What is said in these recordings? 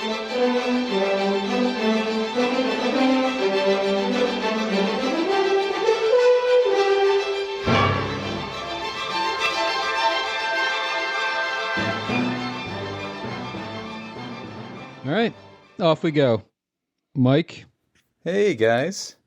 All right, off we go. Mike? Hey, guys.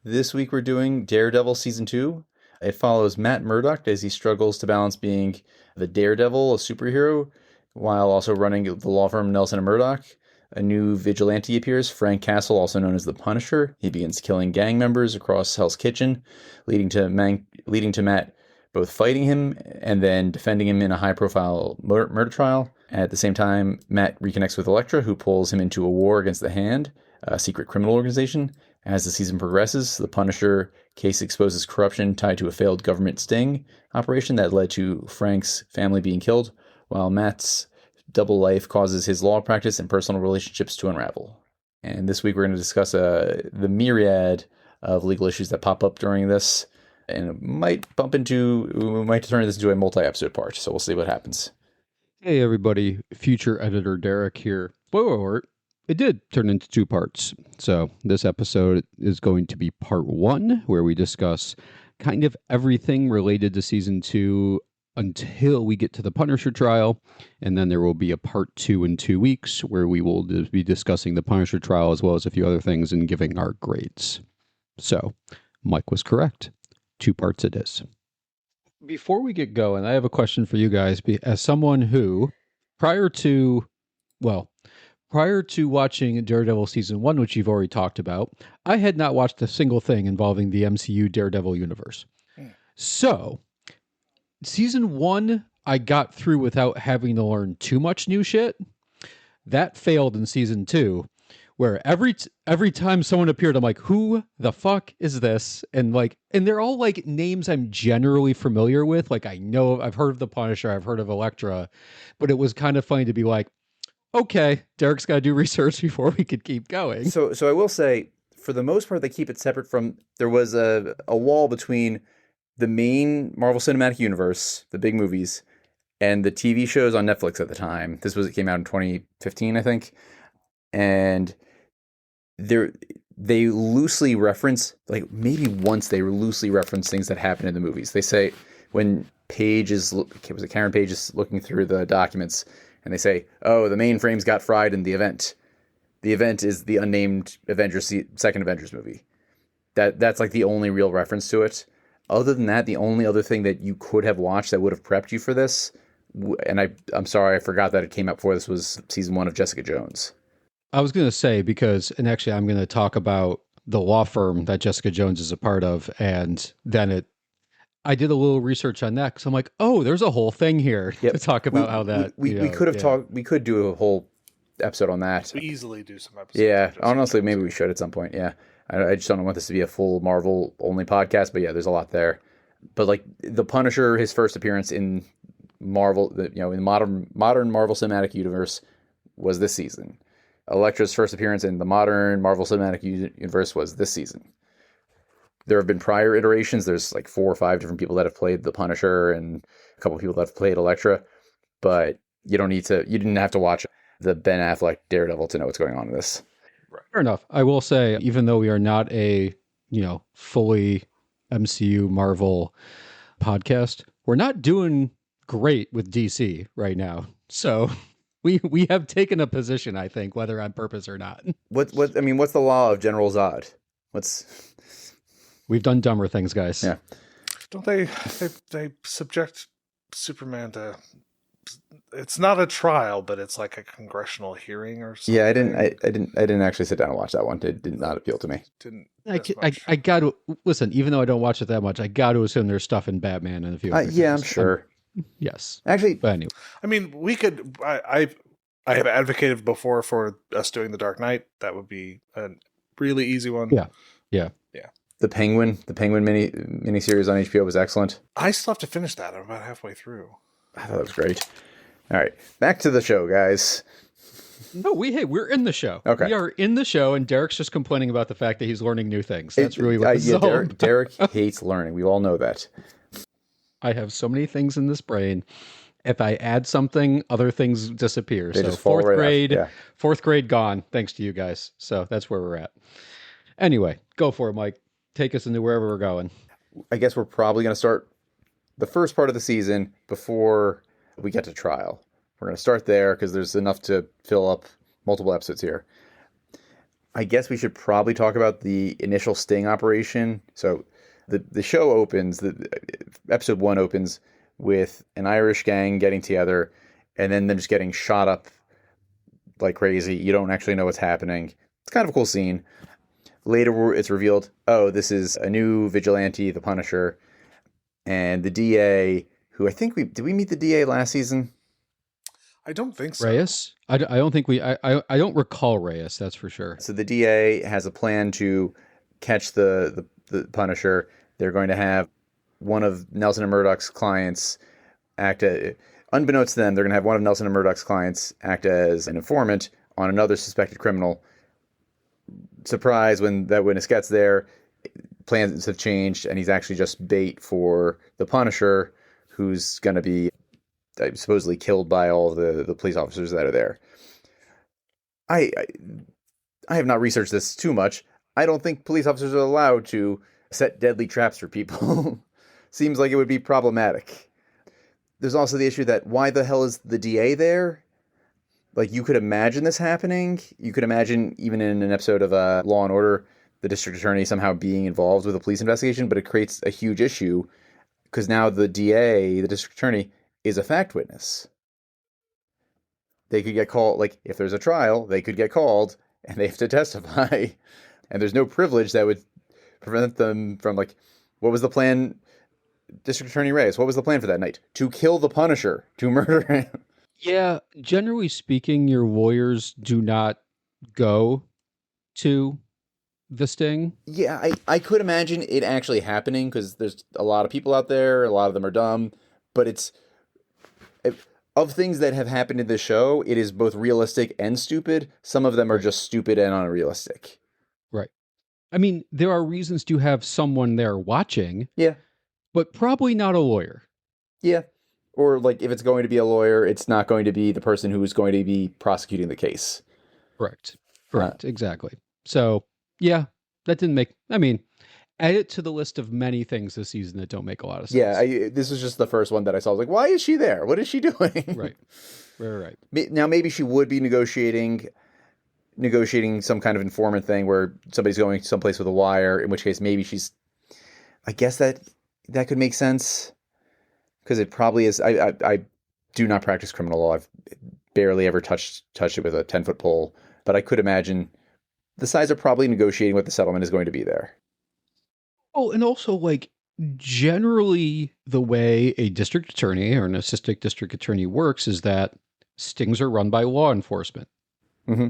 This week we're doing Daredevil Season 2. It follows Matt Murdock as he struggles to balance being the Daredevil, a superhero, while also running the law firm Nelson Murdock. A new vigilante appears, Frank Castle, also known as the Punisher. He begins killing gang members across Hell's Kitchen, leading to Matt both fighting him and then defending him in a high-profile murder trial. At the same time, Matt reconnects with Elektra, who pulls him into a war against the Hand, a secret criminal organization. As the season progresses, the Punisher case exposes corruption tied to a failed government sting operation that led to Frank's family being killed, while Matt's double life causes his law practice and personal relationships to unravel. And this week we're going to discuss the myriad of legal issues that pop up during this, and we might turn this into a multi-episode part, so we'll see what happens. Hey, everybody. Future editor Derrick here. Spoiler alert. It did turn into 2 parts. So this episode is going to be part 1, where we discuss kind of everything related to season 2 until we get to the Punisher trial. And then there will be a part 2 in 2 weeks, where we will be discussing the Punisher trial as well as a few other things and giving our grades. So Mike was correct. 2 parts it is. Before we get going, I have a question for you guys. As someone who, prior to watching Daredevil Season 1, which you've already talked about, I had not watched a single thing involving the MCU Daredevil universe. So, Season 1, I got through without having to learn too much new shit. That failed in Season 2, where every time someone appeared, I'm like, who the fuck is this? And they're all like names I'm generally familiar with. Like, I know I've heard of the Punisher, I've heard of Elektra, but it was kind of funny to be like, okay, Derrick's got to do research before we could keep going. So I will say, for the most part, they keep it separate from, there was a wall between the main Marvel Cinematic Universe, the big movies, and the TV shows on Netflix at the time. It came out in 2015, I think. And they loosely reference, like maybe once they loosely reference things that happen in the movies. They say when Karen Page is looking through the documents, and they say, oh, the mainframes got fried in the event. The event is the unnamed second Avengers movie. That's like the only real reference to it. Other than that, the only other thing that you could have watched that would have prepped you for this, and I'm sorry, I forgot that it came out before this, was season 1 of Jessica Jones. I was going to say, and actually I'm going to talk about the law firm that Jessica Jones is a part of, and then I did a little research on that because I'm like, oh, there's a whole thing here to talk about how that we could do a whole episode on that. We easily do some episodes. Yeah, honestly, maybe we should at some point. Yeah, I just don't want this to be a full Marvel only podcast, but yeah, there's a lot there. But like the Punisher, his first appearance in Marvel, in the modern Marvel Cinematic Universe was this season. Elektra's first appearance in the modern Marvel Cinematic Universe was this season. There have been prior iterations. There's like 4 or 5 different people that have played the Punisher and a couple of people that have played Elektra, but you didn't have to watch the Ben Affleck Daredevil to know what's going on in this. Right. Fair enough. I will say, even though we are not a, fully MCU Marvel podcast, we're not doing great with DC right now. So we have taken a position, I think, whether on purpose or not. What's the law of General Zod? We've done dumber things, guys. Yeah. Don't they subject Superman to, it's not a trial, but it's like a congressional hearing or something? Yeah, I didn't actually sit down and watch that one. It did not appeal to me. I got to listen, even though I don't watch it that much, I got to assume there's stuff in Batman and a few other yeah, things. I'm sure. Yes. Actually, but anyway. I mean, we could, I have advocated before for us doing the Dark Knight. That would be a really easy one. Yeah. The Penguin miniseries on HBO was excellent. I still have to finish that. I'm about halfway through. I thought it was great. All right, back to the show, guys. No, we're in the show. Okay. We are in the show, and Derrick's just complaining about the fact that he's learning new things. That's really what this is all about. Derrick hates learning. We all know that. I have so many things in this brain. If I add something, other things disappear. They So just fall right out. Yeah. fourth grade gone, thanks to you guys. So that's where we're at. Anyway, go for it, Mike. Take us into wherever we're going. I guess we're probably going to start the first part of the season before we get to trial. We're going to start there because there's enough to fill up multiple episodes here. I guess we should probably talk about the initial sting operation. So the show opens, episode 1 opens with an Irish gang getting together and then them just getting shot up like crazy. You don't actually know what's happening. It's kind of a cool scene. Later, it's revealed, oh, this is a new vigilante, the Punisher, and the DA, who I think did we meet the DA last season? I don't think so. Reyes? I don't think I don't recall Reyes, that's for sure. So the DA has a plan to catch the Punisher. They're going to have one of Nelson and Murdock's clients unbeknownst to them, they're going to have one of Nelson and Murdock's clients act as an informant on another suspected criminal. Surprise, when that witness gets there, plans have changed, and he's actually just bait for the Punisher, who's going to be supposedly killed by all of the police officers that are there. I have not researched this too much. I don't think police officers are allowed to set deadly traps for people. Seems like it would be problematic. There's also the issue that why the hell is the DA there? Like, you could imagine this happening. You could imagine, even in an episode of Law and Order, the district attorney somehow being involved with a police investigation, but it creates a huge issue because now the DA, the district attorney, is a fact witness. They could get called, like, if there's a trial, they could get called and they have to testify. And there's no privilege that would prevent them from, like, what was the plan? District Attorney Reyes, what was the plan for that night? To kill the Punisher, to murder him. Yeah, generally speaking, your lawyers do not go to the sting. Yeah, I could imagine it actually happening because there's a lot of people out there, a lot of them are dumb, but of things that have happened in this show, it is both realistic and stupid. Some of them are just stupid and unrealistic. Right. I mean, there are reasons to have someone there watching. Yeah. But probably not a lawyer. Yeah. Or, like, if it's going to be a lawyer, it's not going to be the person who is going to be prosecuting the case. Correct. Exactly. So, yeah, that didn't make... I mean, add it to the list of many things this season that don't make a lot of sense. Yeah, this was just the first one that I saw. I was like, why is she there? What is she doing? Right. Now, maybe she would be negotiating some kind of informant thing where somebody's going someplace with a wire, in which case maybe she's... I guess that could make sense, because it probably is. I do not practice criminal law. I've barely ever touched it with a 10-foot pole, but I could imagine the sides are probably negotiating what the settlement is going to be there. Oh, and also, like, generally the way a district attorney or an assistant district attorney works is that stings are run by law enforcement. Mm-hmm.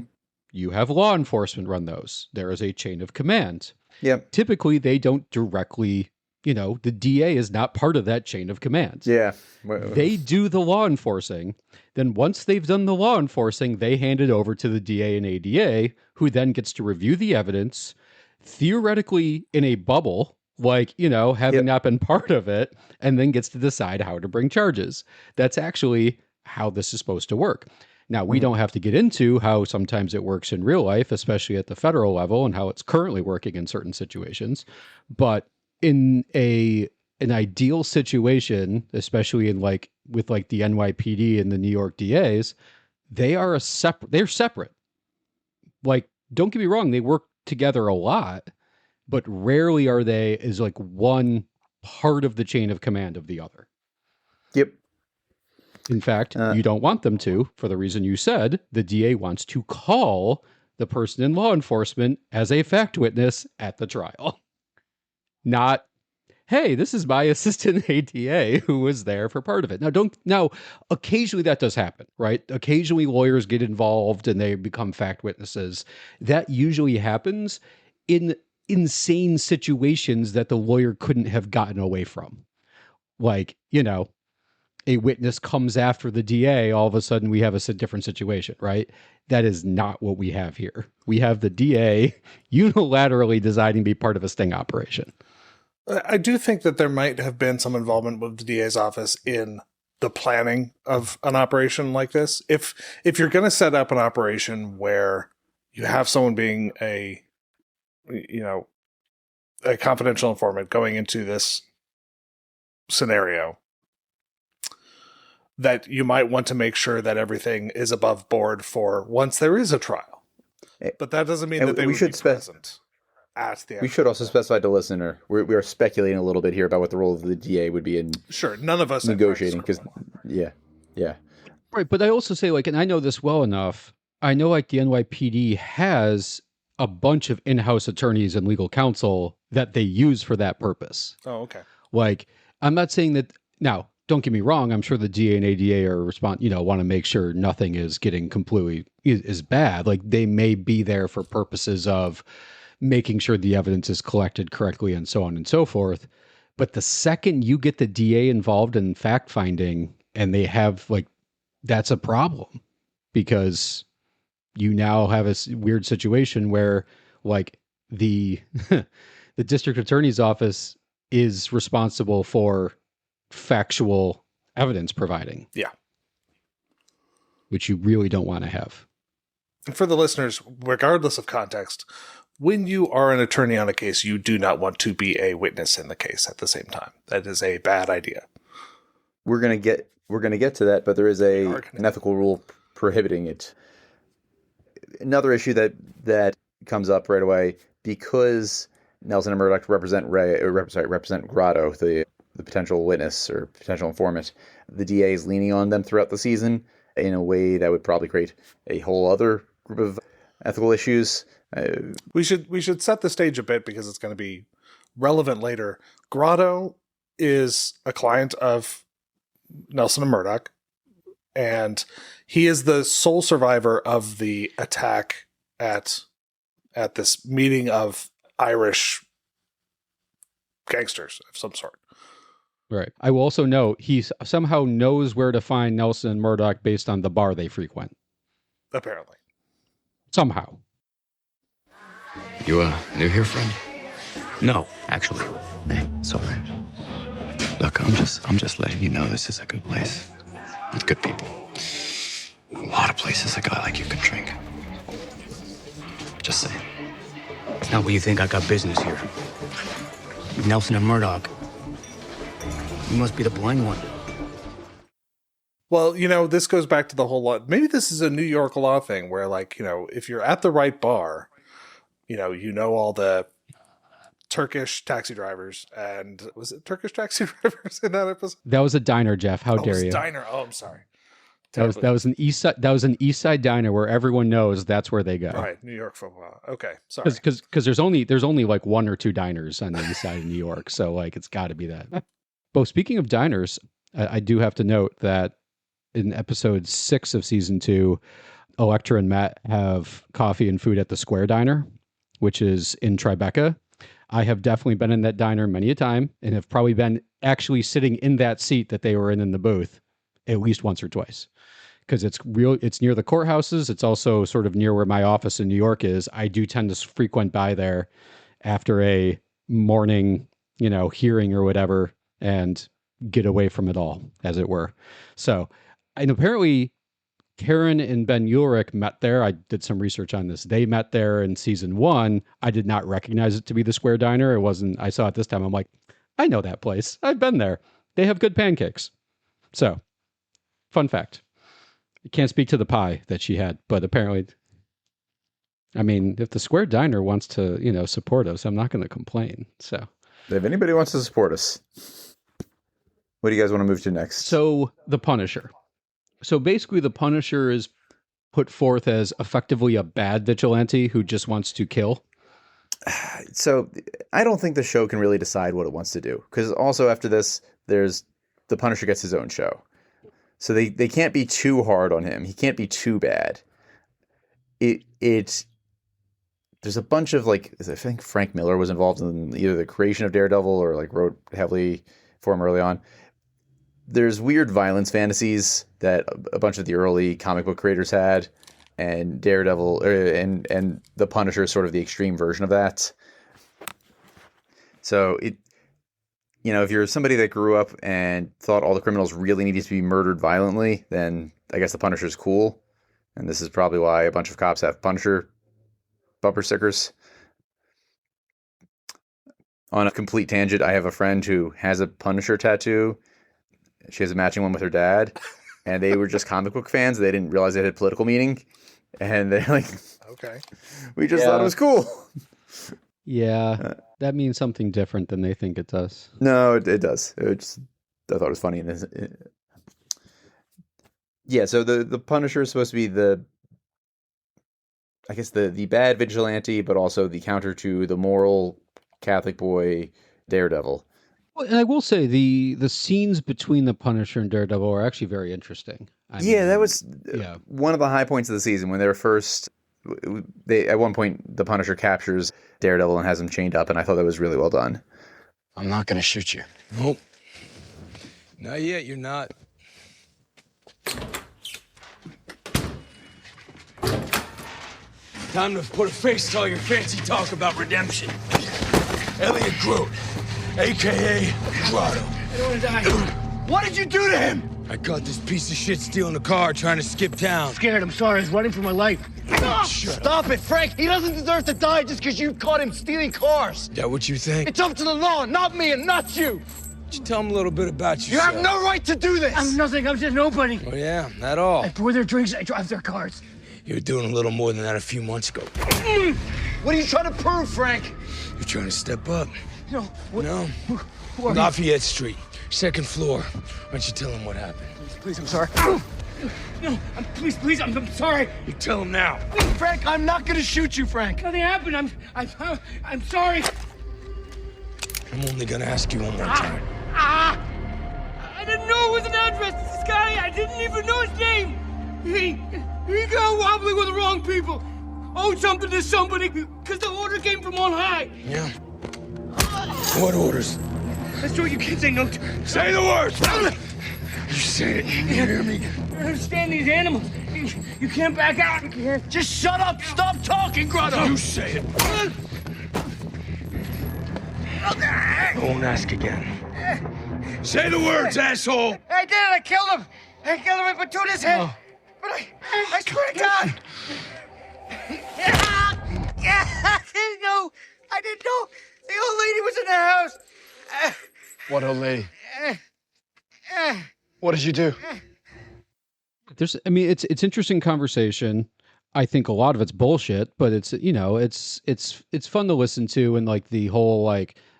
You have law enforcement run those. There is a chain of command. Yep. Typically, they don't directly... the DA is not part of that chain of command. Yeah. They do the law enforcing. Then once they've done the law enforcing, they hand it over to the DA and ADA, who then gets to review the evidence, theoretically in a bubble, like, having not been part of it, and then gets to decide how to bring charges. That's actually how this is supposed to work. Now, we don't have to get into how sometimes it works in real life, especially at the federal level, and how it's currently working in certain situations. But in an ideal situation, especially with the NYPD and the New York DAs, they're separate. Like, don't get me wrong, they work together a lot, but rarely are they as like one part of the chain of command of the other. Yep. In fact, you don't want them to, for the reason you said. The DA wants to call the person in law enforcement as a fact witness at the trial. Not, hey, this is my assistant ADA who was there for part of it. Now, occasionally that does happen, right? Occasionally lawyers get involved and they become fact witnesses. That usually happens in insane situations that the lawyer couldn't have gotten away from. Like, a witness comes after the DA, all of a sudden we have a different situation, right? That is not what we have here. We have the DA unilaterally deciding to be part of a sting operation. I do think that there might have been some involvement with the DA's office in the planning of an operation like this. If you're going to set up an operation where you have someone being a confidential informant going into this scenario, that you might want to make sure that everything is above board for once there is a trial. But that doesn't mean that they would be present at the. We should also specify to the listener, we are speculating a little bit here about what the role of the DA would be in. Sure, none of us negotiating, because yeah. Right, but I also say, like, and I know this well enough, I know, like, the NYPD has a bunch of in-house attorneys and legal counsel that they use for that purpose. Oh, okay. Like, I'm not saying that, now, don't get me wrong, I'm sure the DA and ADA are want to make sure nothing is getting completely is bad. Like, they may be there for purposes of making sure the evidence is collected correctly and so on and so forth. But the second you get the DA involved in fact finding, and they have, like, that's a problem, because you now have a weird situation where, like, the the district attorney's office is responsible for factual evidence providing. Yeah. Which you really don't want to have. And for the listeners, regardless of context, when you are an attorney on a case, you do not want to be a witness in the case at the same time. That is a bad idea. We're gonna get to that, but there is an ethical rule prohibiting it. Another issue that comes up right away, because Nelson and Murdock represent Grotto, the potential witness or potential informant. The DA is leaning on them throughout the season in a way that would probably create a whole other group of ethical issues. We should set the stage a bit, because it's going to be relevant later. Grotto is a client of Nelson and Murdock, and he is the sole survivor of the attack at this meeting of Irish gangsters of some sort. Right. I will also note he somehow knows where to find Nelson and Murdock based on the bar they frequent. Apparently. Somehow. You new here, friend? No, actually. Hey, it's all right. Look, I'm just letting you know this is a good place with good people. A lot of places a guy like you can drink. Just saying. It's not what you think. I got business here. Nelson and Murdock. You must be the blind one. Well, this goes back to the whole lot. Maybe this is a New York law thing where, like, if you're at the right bar, all the Turkish taxi drivers, and was it Turkish taxi drivers in that episode? That was a diner, Geoff. How dare you? Diner. Oh, I'm sorry. That was an East Side diner where everyone knows that's where they go. Right, New York football. Okay, sorry. Because there's only like one or two diners on the East Side of New York, so, like, it's got to be that. But speaking of diners, I do have to note that in episode 6 of season 2, Elektra and Matt have coffee and food at the Square Diner, which is in Tribeca. I have definitely been in that diner many a time, and have probably been actually sitting in that seat that they were in the booth at least once or twice, because it's near the courthouses. It's also sort of near where my office in New York is. I do tend to frequent by there after a morning, hearing or whatever, and get away from it all, as it were. So, and apparently Karen and Ben Ulrich met there. I did some research on this. They met there in season 1. I did not recognize it to be the Square Diner. I saw it this time. I'm like, I know that place. I've been there. They have good pancakes. So, fun fact. I can't speak to the pie that she had, but apparently, I mean, if the Square Diner wants to, support us, I'm not going to complain. So, if anybody wants to support us, what do you guys want to move to next? So, the Punisher. So basically, the Punisher is put forth as effectively a bad vigilante who just wants to kill. So I don't think the show can really decide what it wants to do, because also after this, the Punisher gets his own show. So they can't be too hard on him. He can't be too bad. There's a bunch of, like, I think Frank Miller was involved in either the creation of Daredevil or, like, wrote heavily for him early on. There's weird violence fantasies that a bunch of the early comic book creators had, and Daredevil and the Punisher is sort of the extreme version of that. So if you're somebody that grew up and thought all the criminals really needed to be murdered violently, then I guess the Punisher's cool. And this is probably why a bunch of cops have Punisher bumper stickers. On a complete tangent, I have a friend who has a Punisher tattoo. She has a matching one with her dad. And they were just comic book fans. They didn't realize it had political meaning. And they're like, Okay. we just thought it was cool. Yeah, that means something different than they think it does. No, it does. I thought it was funny. Yeah, so the Punisher is supposed to be the bad vigilante, but also the counter to the moral Catholic boy Daredevil. Well, and I will say the scenes between the Punisher and Daredevil are actually very interesting. That was yeah. one of the high points of the season when they were first. At one point, the Punisher captures Daredevil and has him chained up, and I thought that was really well done. I'm not gonna shoot you. Nope. Not yet, you're not. Time to put a face to all your fancy talk about redemption. Elliot Groot, a.k.a. Grotto. I don't want to die. What did you do to him? I caught this piece of shit stealing a car trying to skip town. Scared, I'm sorry. I was running for my life. Stop it, Frank. He doesn't deserve to die just because you caught him stealing cars. Is that what you think? It's up to the law, not me and not you. Just tell him a little bit about yourself. You have no right to do this. I'm nothing. I'm just nobody. Oh, yeah, not all. I pour their drinks. I drive their cars. You were doing a little more than that a few months ago. What are you trying to prove, Frank? You're trying to step up. No. No. Who are you? Lafayette Street, second floor. Why don't you tell him what happened? Please, I'm sorry. No, please, I'm sorry. You tell him now. Frank, I'm not gonna shoot you, Frank. Nothing happened. I'm sorry. I'm only gonna ask you one more time. I didn't know it was an address. This guy, I didn't even know his name. He got wobbly with the wrong people. Owed something to somebody because the order came from on high. Yeah. What orders? That's what you can't say no to. Say the words! You say it. You hear me? You understand these animals. You can't back out. You can't. Just shut up. Stop talking, Grotto. You say it. I won't ask again. Say the words, asshole! I did it. I killed him. I killed him with Batuna's head. Oh. But I swear to God. I didn't know. The old lady was in the house. What old lady? What did you do? It's interesting conversation. I think a lot of it's bullshit, but it's fun to listen to, and like the whole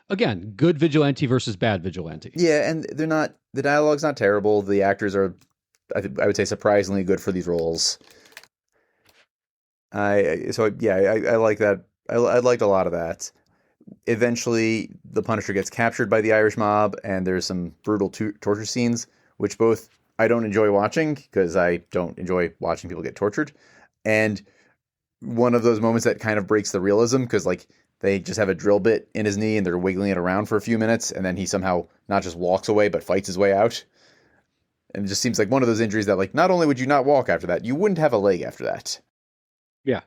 again, good vigilante versus bad vigilante. Yeah, and the dialogue's not terrible. The actors are, I would say, surprisingly good for these roles. I like that. I liked a lot of that. Eventually, the Punisher gets captured by the Irish mob, and there's some brutal torture scenes, which both I don't enjoy watching because I don't enjoy watching people get tortured. And one of those moments that kind of breaks the realism because they just have a drill bit in his knee and they're wiggling it around for a few minutes, and then he somehow not just walks away but fights his way out. And it just seems like one of those injuries that not only would you not walk after that, you wouldn't have a leg after that. Yeah.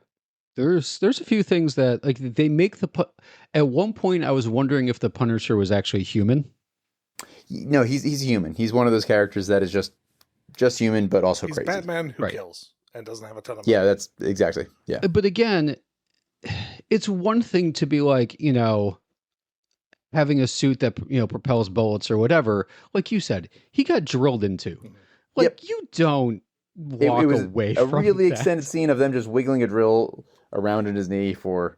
There's a few things that they make at one point I was wondering if the Punisher was actually human. No, he's human. He's one of those characters that is just human, but also He's crazy. Batman who Right. kills and doesn't have a ton of Yeah, money. that's exactly. Yeah. But again, it's one thing to be having a suit that propels bullets or whatever. Like you said, he got drilled into. Yep. You don't walk It was away a from really that. extended scene of them just wiggling a drill around in his knee for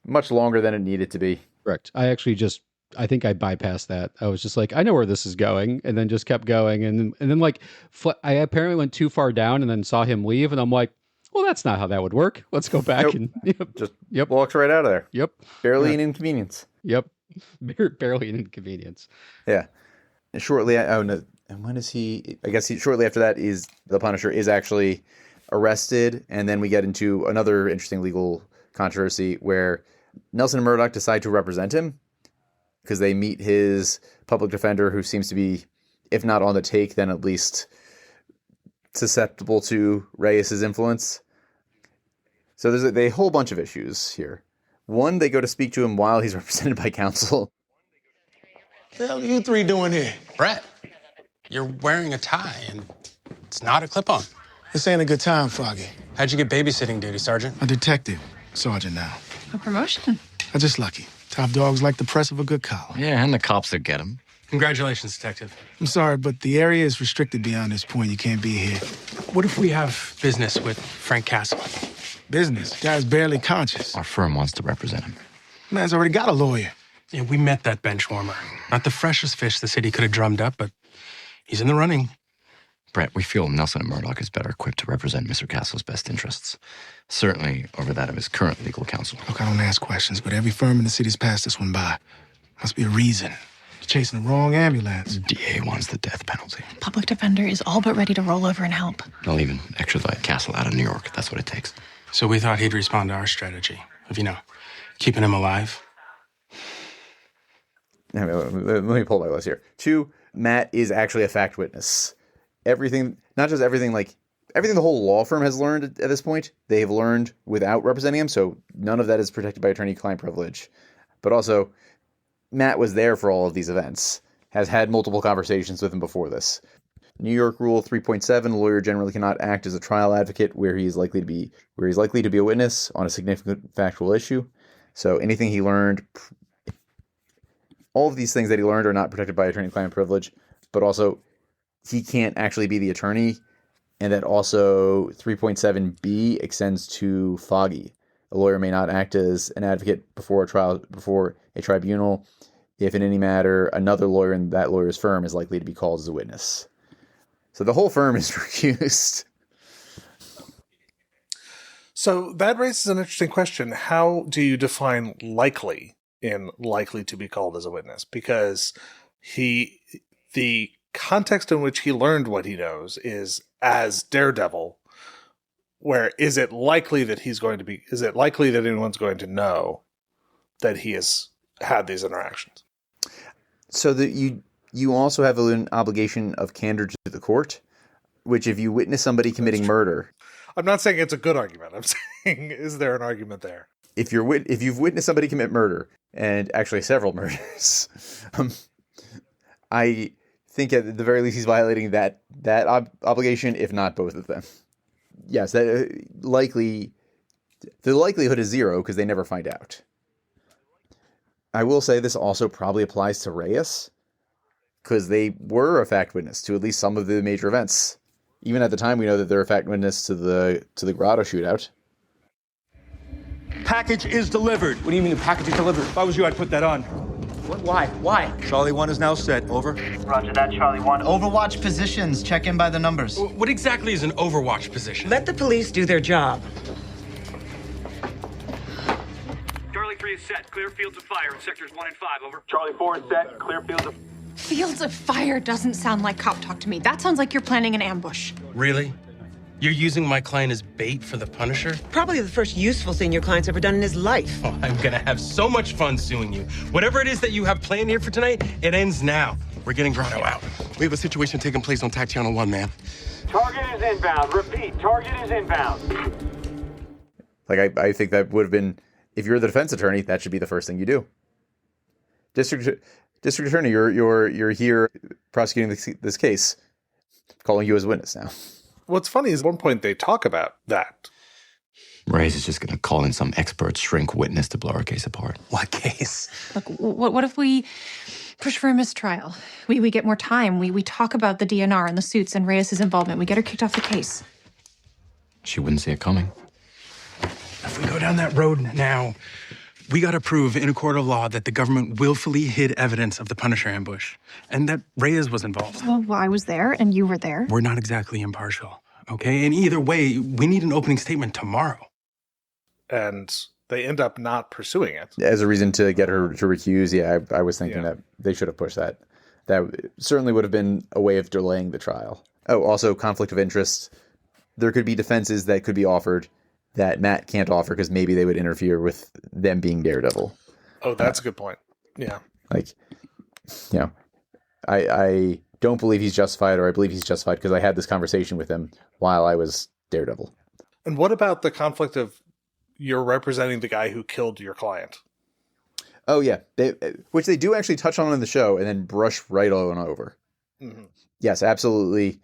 much longer than it needed to be. Correct. I think I bypassed that. I was just like, I know where this is going, and then just kept going, and then I apparently went too far down, and then saw him leave, and I'm like, well, that's not how that would work. Let's go back Nope. and Just Yep. walks right out of there. Yep. Barely an inconvenience. Yep. Barely an inconvenience. Yeah. And shortly, and when is he? I guess shortly after that is the Punisher is actually arrested, and then we get into another interesting legal controversy where Nelson and Murdock decide to represent him because they meet his public defender, who seems to be, if not on the take, then at least susceptible to Reyes's influence. So there's a whole bunch of issues here. One, they go to speak to him while he's represented by counsel. What the hell are you three doing here? Brett, you're wearing a tie and it's not a clip-on. This ain't a good time, Froggy. How'd you get babysitting duty, Sergeant? A detective, Sergeant now. A promotion. I'm just lucky. Top dogs like the press of a good collar. Yeah, and the cops that get him. Congratulations, Detective. I'm sorry, but the area is restricted beyond this point. You can't be here. What if we have business with Frank Castle? Business. Guy's barely conscious. Our firm wants to represent him. Man's already got a lawyer. Yeah, we met that bench warmer. Not the freshest fish the city could have drummed up, but he's in the running. Brett, we feel Nelson Murdock is better equipped to represent Mr. Castle's best interests. Certainly over that of his current legal counsel. Look, I don't ask questions, but every firm in the city's passed this one by. Must be a reason. You're chasing the wrong ambulance. DA wants the death penalty. Public defender is all but ready to roll over and help. They'll even extradite Castle out of New York. That's what it takes. So we thought he'd respond to our strategy of, keeping him alive. Let me pull my list here. 2, Matt is actually a fact witness. Everything, not just everything, like everything the whole law firm has learned at this point, they have learned without representing him. So none of that is protected by attorney-client privilege. But also, Matt was there for all of these events, has had multiple conversations with him before this. New York Rule 3.7, a lawyer generally cannot act as a trial advocate where he's likely to be a witness on a significant factual issue. So anything he learned, all of these things that he learned are not protected by attorney-client privilege, but also he can't actually be the attorney, and that also 3.7b extends to Foggy. A lawyer may not act as an advocate before a tribunal if in any matter another lawyer in that lawyer's firm is likely to be called as a witness. So the whole firm is recused. So that raises an interesting question. How do you define likely in likely to be called as a witness? Because the context in which he learned what he knows is as Daredevil, where is it likely that anyone's going to know that he has had these interactions? So that you also have an obligation of candor to the court, which if you witness somebody committing murder. I'm not saying it's a good argument. I'm saying, is there an argument there? If you've witnessed somebody commit murder, and actually several murders, I think at the very least he's violating that obligation, if not both of them. Yes, the likelihood is 0 because they never find out. I will say this also probably applies to Reyes, because they were a fact witness to at least some of the major events. Even at the time, we know that they're a fact witness to the Grotto shootout. Package is delivered. What do you mean the package is delivered? If I was you, I'd put that on. Why? Why? Charlie 1 is now set. Over. Roger that, Charlie 1. Overwatch positions. Check in by the numbers. What exactly is an overwatch position? Let the police do their job. Charlie 3 is set. Clear fields of fire in sectors 1 and 5. Over. Charlie 4 is set. Clear fields of... Fields of fire doesn't sound like cop talk to me. That sounds like you're planning an ambush. Really? You're using my client as bait for the Punisher? Probably the first useful thing your client's ever done in his life. Oh, I'm gonna have so much fun suing you. Whatever it is that you have planned here for tonight, it ends now. We're getting Grotto out. We have a situation taking place on Tac Channel 1, man. Target is inbound. Repeat, target is inbound. Like, I think that would have been, if you're the defense attorney, that should be the first thing you do. District attorney, you're here prosecuting this case, calling you as a witness now. What's funny is at one point they talk about that. Reyes is just going to call in some expert shrink witness to blow our case apart. What case? Look, what if we push for a mistrial? We get more time. We talk about the DNR and the suits and Reyes' involvement. We get her kicked off the case. She wouldn't see it coming. If we go down that road now, we gotta prove in a court of law that the government willfully hid evidence of the Punisher ambush and that Reyes was involved. Well, I was there and you were there. We're not exactly impartial, okay? And either way, we need an opening statement tomorrow. And they end up not pursuing it. As a reason to get her to recuse, I was thinking that they should have pushed that. That certainly would have been a way of delaying the trial. Oh, also conflict of interest. There could be defenses that could be offered that Matt can't offer because maybe they would interfere with them being Daredevil. Oh, that's a good point. Yeah. I don't believe he's justified, or I believe he's justified because I had this conversation with him while I was Daredevil. And what about the conflict of you're representing the guy who killed your client? Oh yeah, which they do actually touch on in the show and then brush right on over. Mm-hmm. Yes, absolutely.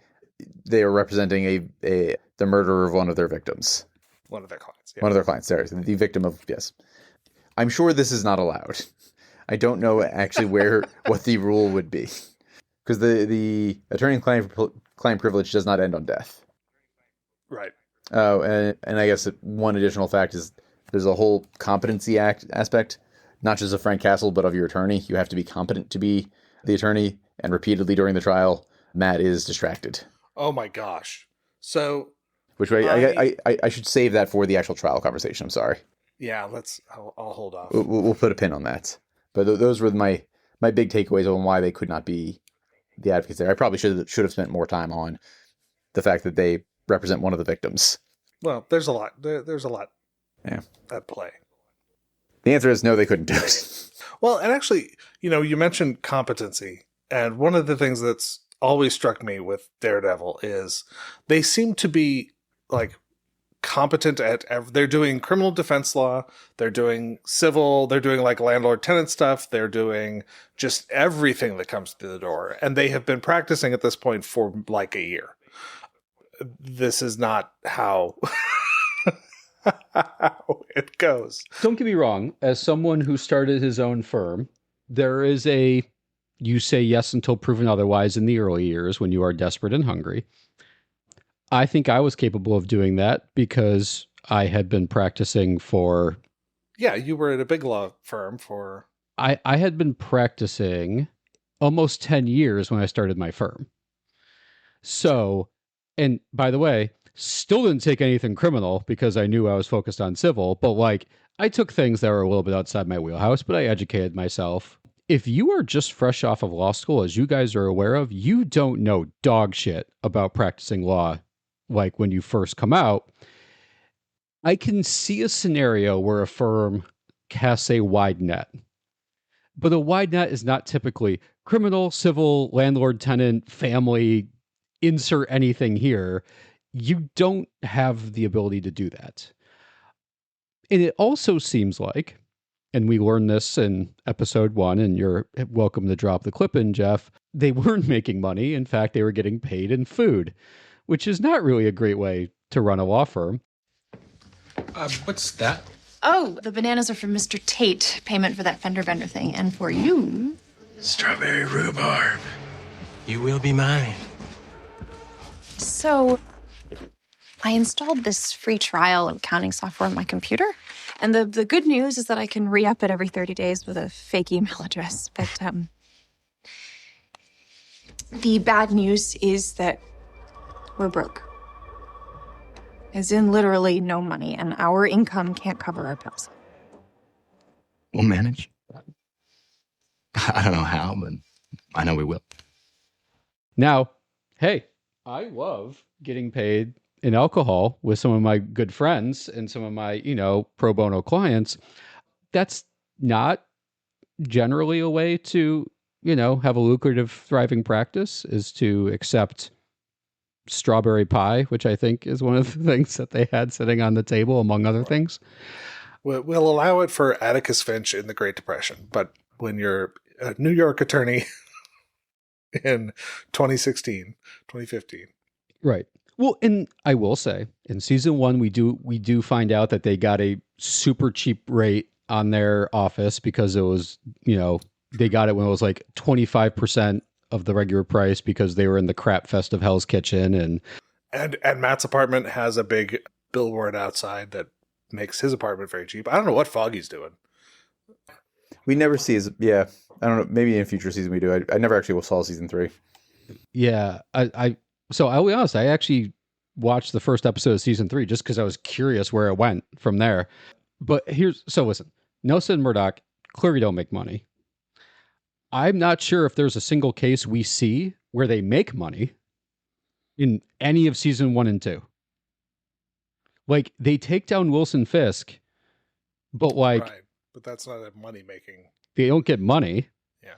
They are representing the murderer of one of their victims. One of their clients. Yeah. One of their clients. Sorry, the victim of, yes. I'm sure this is not allowed. I don't know actually what the rule would be. Because the attorney-client privilege does not end on death. Right. Oh, and I guess one additional fact is there's a whole competency aspect, not just of Frank Castle, but of your attorney. You have to be competent to be the attorney, and repeatedly during the trial, Matt is distracted. Oh my gosh. So... Which way I should save that for the actual trial conversation. I'm sorry. Yeah, I'll hold off. We'll put a pin on that. But those were my big takeaways on why they could not be the advocates there. I probably should have spent more time on the fact that they represent one of the victims. Well, there's a lot. There's a lot at play. The answer is no, they couldn't do it. Well, and actually, you mentioned competency. And one of the things that's always struck me with Daredevil is they seem to be like competent at they're doing criminal defense law, they're doing civil, they're doing like landlord tenant stuff, they're doing just everything that comes through the door, and they have been practicing at this point for like a year. This is not how it goes. Don't get me wrong, as someone who started his own firm, there is you say yes until proven otherwise in the early years when you are desperate and hungry. I think I was capable of doing that because I had been practicing for... Yeah, you were at a big law firm for... I had been practicing almost 10 years when I started my firm. So, and by the way, still didn't take anything criminal because I knew I was focused on civil, but like I took things that were a little bit outside my wheelhouse, but I educated myself. If you are just fresh off of law school, as you guys are aware of, you don't know dog shit about practicing law. Like when you first come out, I can see a scenario where a firm casts a wide net. But a wide net is not typically criminal, civil, landlord, tenant, family, insert anything here. You don't have the ability to do that. And it also seems like, and we learned this in episode 1, and you're welcome to drop the clip in, Geoff, they weren't making money. In fact, they were getting paid in food, which is not really a great way to run a law firm. What's that? Oh, the bananas are from Mr. Tate. Payment for that fender bender thing. And for you... Strawberry rhubarb. You will be mine. So, I installed this free trial of accounting software on my computer. And the good news is that I can re-up it every 30 days with a fake email address. But, the bad news is that we're broke. As in literally no money, and our income can't cover our bills. We'll manage. I don't know how, but I know we will. Now, hey, I love getting paid in alcohol with some of my good friends and some of my, pro bono clients. That's not generally a way to, have a lucrative, thriving practice, is to accept strawberry pie, which I think is one of the things that they had sitting on the table, among other things. We'll allow it for Atticus Finch in the Great Depression, but when you're a New York attorney in 2016, 2015. Right. Well, and I will say, in season 1, we do find out that they got a super cheap rate on their office because it was, they got it when it was like 25% of the regular price because they were in the crap fest of Hell's Kitchen. And Matt's apartment has a big billboard outside that makes his apartment very cheap. I don't know what Foggy's doing. We never see his, I don't know, maybe in a future season we do. I never actually saw season 3. Yeah. So I'll be honest, I actually watched the first episode of season 3 just because I was curious where it went from there. But listen, Nelson Murdock clearly don't make money. I'm not sure if there's a single case we see where they make money in any of season 1 and 2. Like, they take down Wilson Fisk, but like... Right, but that's not a money-making... They don't get money. Yeah.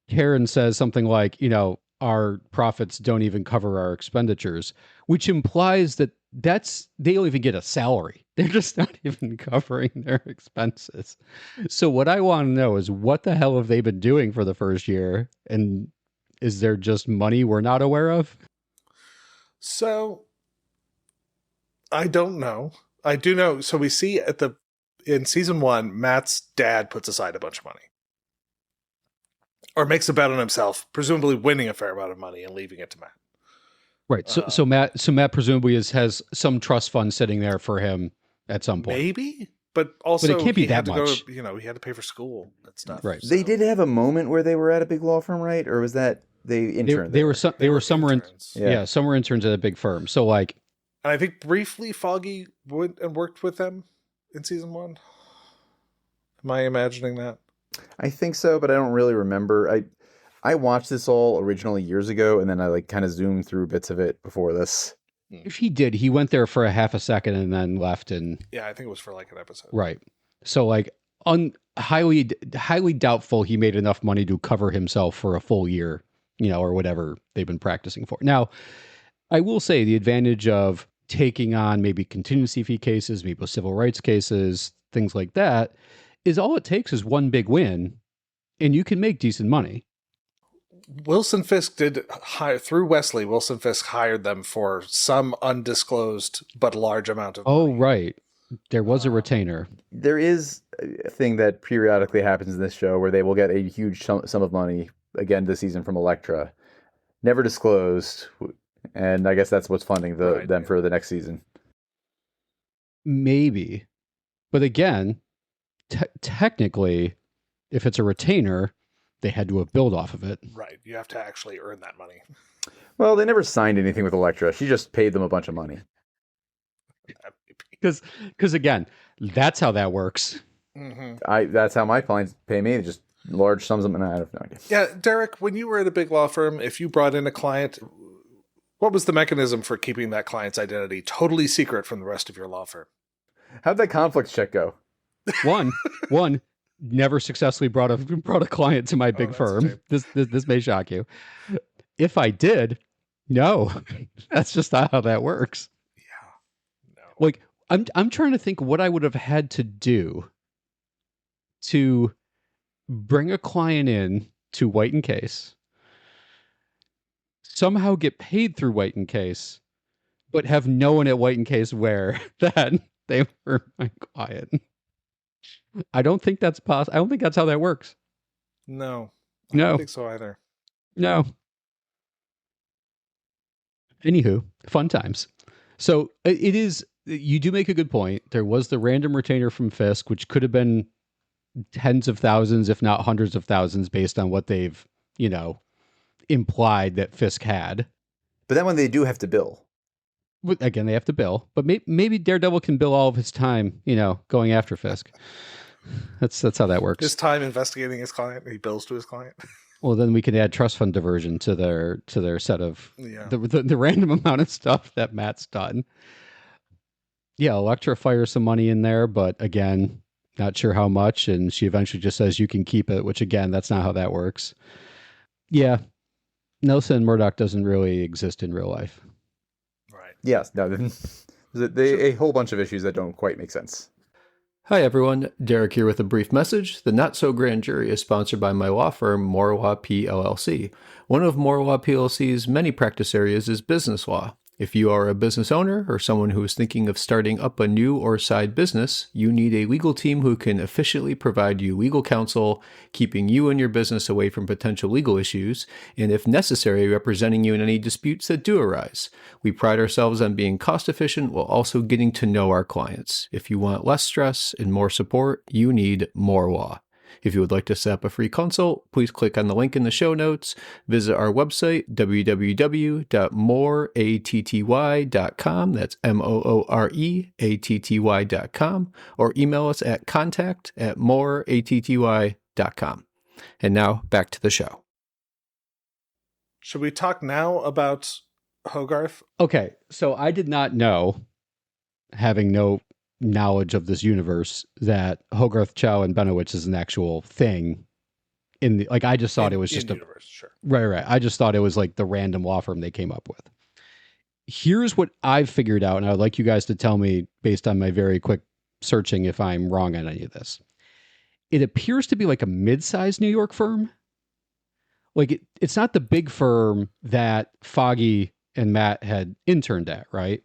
Karen says something like, our profits don't even cover our expenditures, which implies that they don't even get a salary. They're just not even covering their expenses. So what I want to know is, what the hell have they been doing for the first year? And is there just money we're not aware of? So I don't know. I do know. So we see in season 1, Matt's dad puts aside a bunch of money. Or makes a bet on himself, presumably winning a fair amount of money and leaving it to Matt. Right. So Matt presumably has some trust fund sitting there for him at some point. Maybe, but also it can't be he had that to much. go. He had to pay for school and stuff. Right. They did have a moment where they were at a big law firm, right? Or was that they interned? They were summer interns. summer interns at a big firm. So like, and I think briefly Foggy went and worked with them in season 1. Am I imagining that? I think so, but I don't really remember. I watched this all originally years ago, and then I like kind of zoomed through bits of it before this. if he did, he went there for a half a second and then left. And Yeah, I think it was for like an episode. right. So like highly doubtful he made enough money to cover himself for a full year, or whatever they've been practicing for. Now, I will say the advantage of taking on maybe contingency fee cases, maybe civil rights cases, things like that, is all it takes is one big win and you can make decent money. Wilson Fisk did hire through Wesley. Wilson Fisk hired them for some undisclosed but large amount of money. Oh, right. There was a retainer. There is a thing that periodically happens in this show where they will get a huge sum of money, again this season, from Elektra. Never disclosed. And I guess that's what's funding them for the next season. Maybe. But again, technically, if it's a retainer, they had to have billed off of it. Right. You have to actually earn that money. Well, they never signed anything with Elektra. She just paid them a bunch of money. Because again, that's how that works. Mm-hmm. That's how my clients pay me. Just large sums of money. I have no idea. Yeah, Derrick, when you were at a big law firm, if you brought in a client, what was the mechanism for keeping that client's identity totally secret from the rest of your law firm? How'd that conflict check go? One, never successfully brought a client to my big firm. This may shock you. If I did, no, that's just not how that works. Yeah, no. Like I'm trying to think what I would have had to do to bring a client in to White and Case, somehow get paid through White and Case, but have no one at White and Case aware that they were my client. I don't think that's possible. I don't think that's how that works. No. I No. don't think so either. No. Anywho, fun times. So it is, you do make a good point. There was the random retainer from Fisk, which could have been tens of thousands, if not hundreds of thousands, based on what they've, implied that Fisk had. But then when they do have to bill. Again, they have to bill. But maybe Daredevil can bill all of his time, going after Fisk. That's how that works. His time investigating his client, he bills to his client. Well, then we can add trust fund diversion to their set of Yeah. the random amount of stuff that Matt's done. Yeah, Elektra fires some money in there, but again, not sure how much, and she eventually just says you can keep it, which again, that's not how that works. Yeah, Nelson Murdock doesn't really exist in real life. Right. Yes, no, a whole bunch of issues that don't quite make sense. Hi everyone, Derrick here with a brief message. The Not So Grand Jury is sponsored by my law firm, Morwa PLLC. One of Morwa PLLC's many practice areas is business law. If you are a business owner or someone who is thinking of starting up a new or side business, you need a legal team who can efficiently provide you legal counsel, keeping you and your business away from potential legal issues, and if necessary, representing you in any disputes that do arise. We pride ourselves on being cost efficient while also getting to know our clients. If you want less stress and more support, you need more law. If you would like to set up a free consult, please click on the link in the show notes, visit our website, www.mooreatty.com, that's mooreatty.com, or email us at contact@mooreatty.com. And now, back to the show. Should we talk now about Hogarth? Okay, so I did not know, having no knowledge of this universe, that Hogarth, Chow, and Benowitz is an actual thing in the, like, I just thought it was just universe, sure. Right. I just thought it was like the random law firm they came up with. Here's what I've figured out, and I would like you guys to tell me based on my very quick searching if I'm wrong on any of this. It appears to be like a mid-sized New York firm. Like it's not the big firm that Foggy and Matt had interned at, right?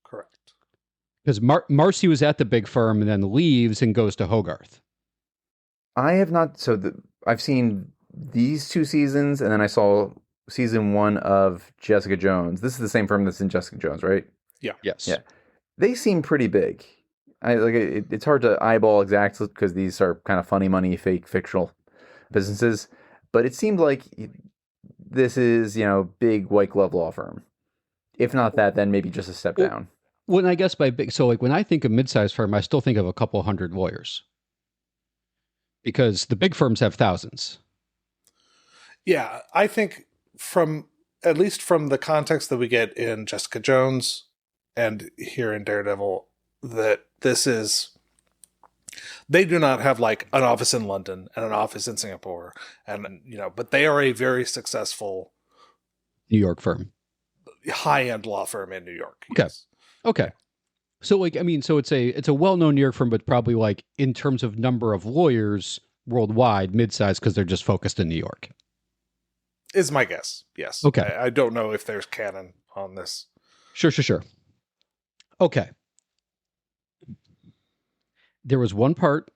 Correct. Because Marcy was at the big firm and then leaves and goes to Hogarth. I have not. I've seen these 2 seasons, and then I saw season 1 of Jessica Jones. This is the same firm that's in Jessica Jones, right? Yeah. Yes. Yeah. They seem pretty big. It's hard to eyeball exactly because these are kind of funny money, fake fictional businesses. But it seemed like this is, big white glove law firm. If not that, then maybe just a step down. When I guess by big, so like when I think of mid-sized firm, I still think of a couple hundred lawyers. Because the big firms have thousands. Yeah, I think at least from the context that we get in Jessica Jones and here in Daredevil, that they do not have like an office in London and an office in Singapore, and but they are a very successful New York firm, high-end law firm in New York. Okay. Yes. Okay. So so it's a well-known New York firm, but probably like in terms of number of lawyers worldwide, mid-sized because they're just focused in New York. Is my guess. Yes. Okay. I don't know if there's canon on this. Sure. Okay. There was one part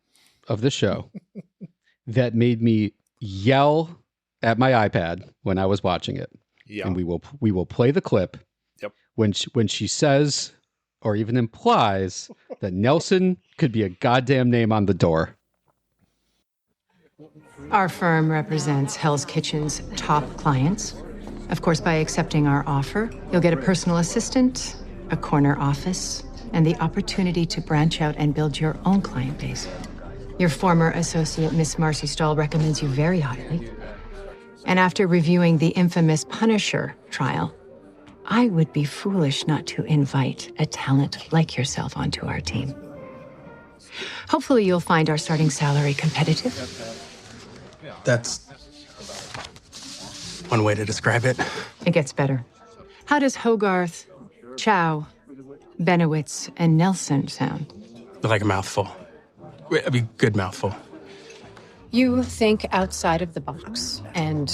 of the show that made me yell at my iPad when I was watching it. Yeah. And we will play the clip. Yep. When she says or even implies that Nelson could be a goddamn name on the door. Our firm represents Hell's Kitchen's top clients. Of course, by accepting our offer, you'll get a personal assistant, a corner office, and the opportunity to branch out and build your own client base. Your former associate, Miss Marcy Stahl, recommends you very highly. And after reviewing the infamous Punisher trial, I would be foolish not to invite a talent like yourself onto our team. Hopefully, you'll find our starting salary competitive. That's one way to describe it. It gets better. How does Hogarth, Chow, Benowitz, and Nelson sound? Like a mouthful. I mean, good mouthful. You think outside of the box, and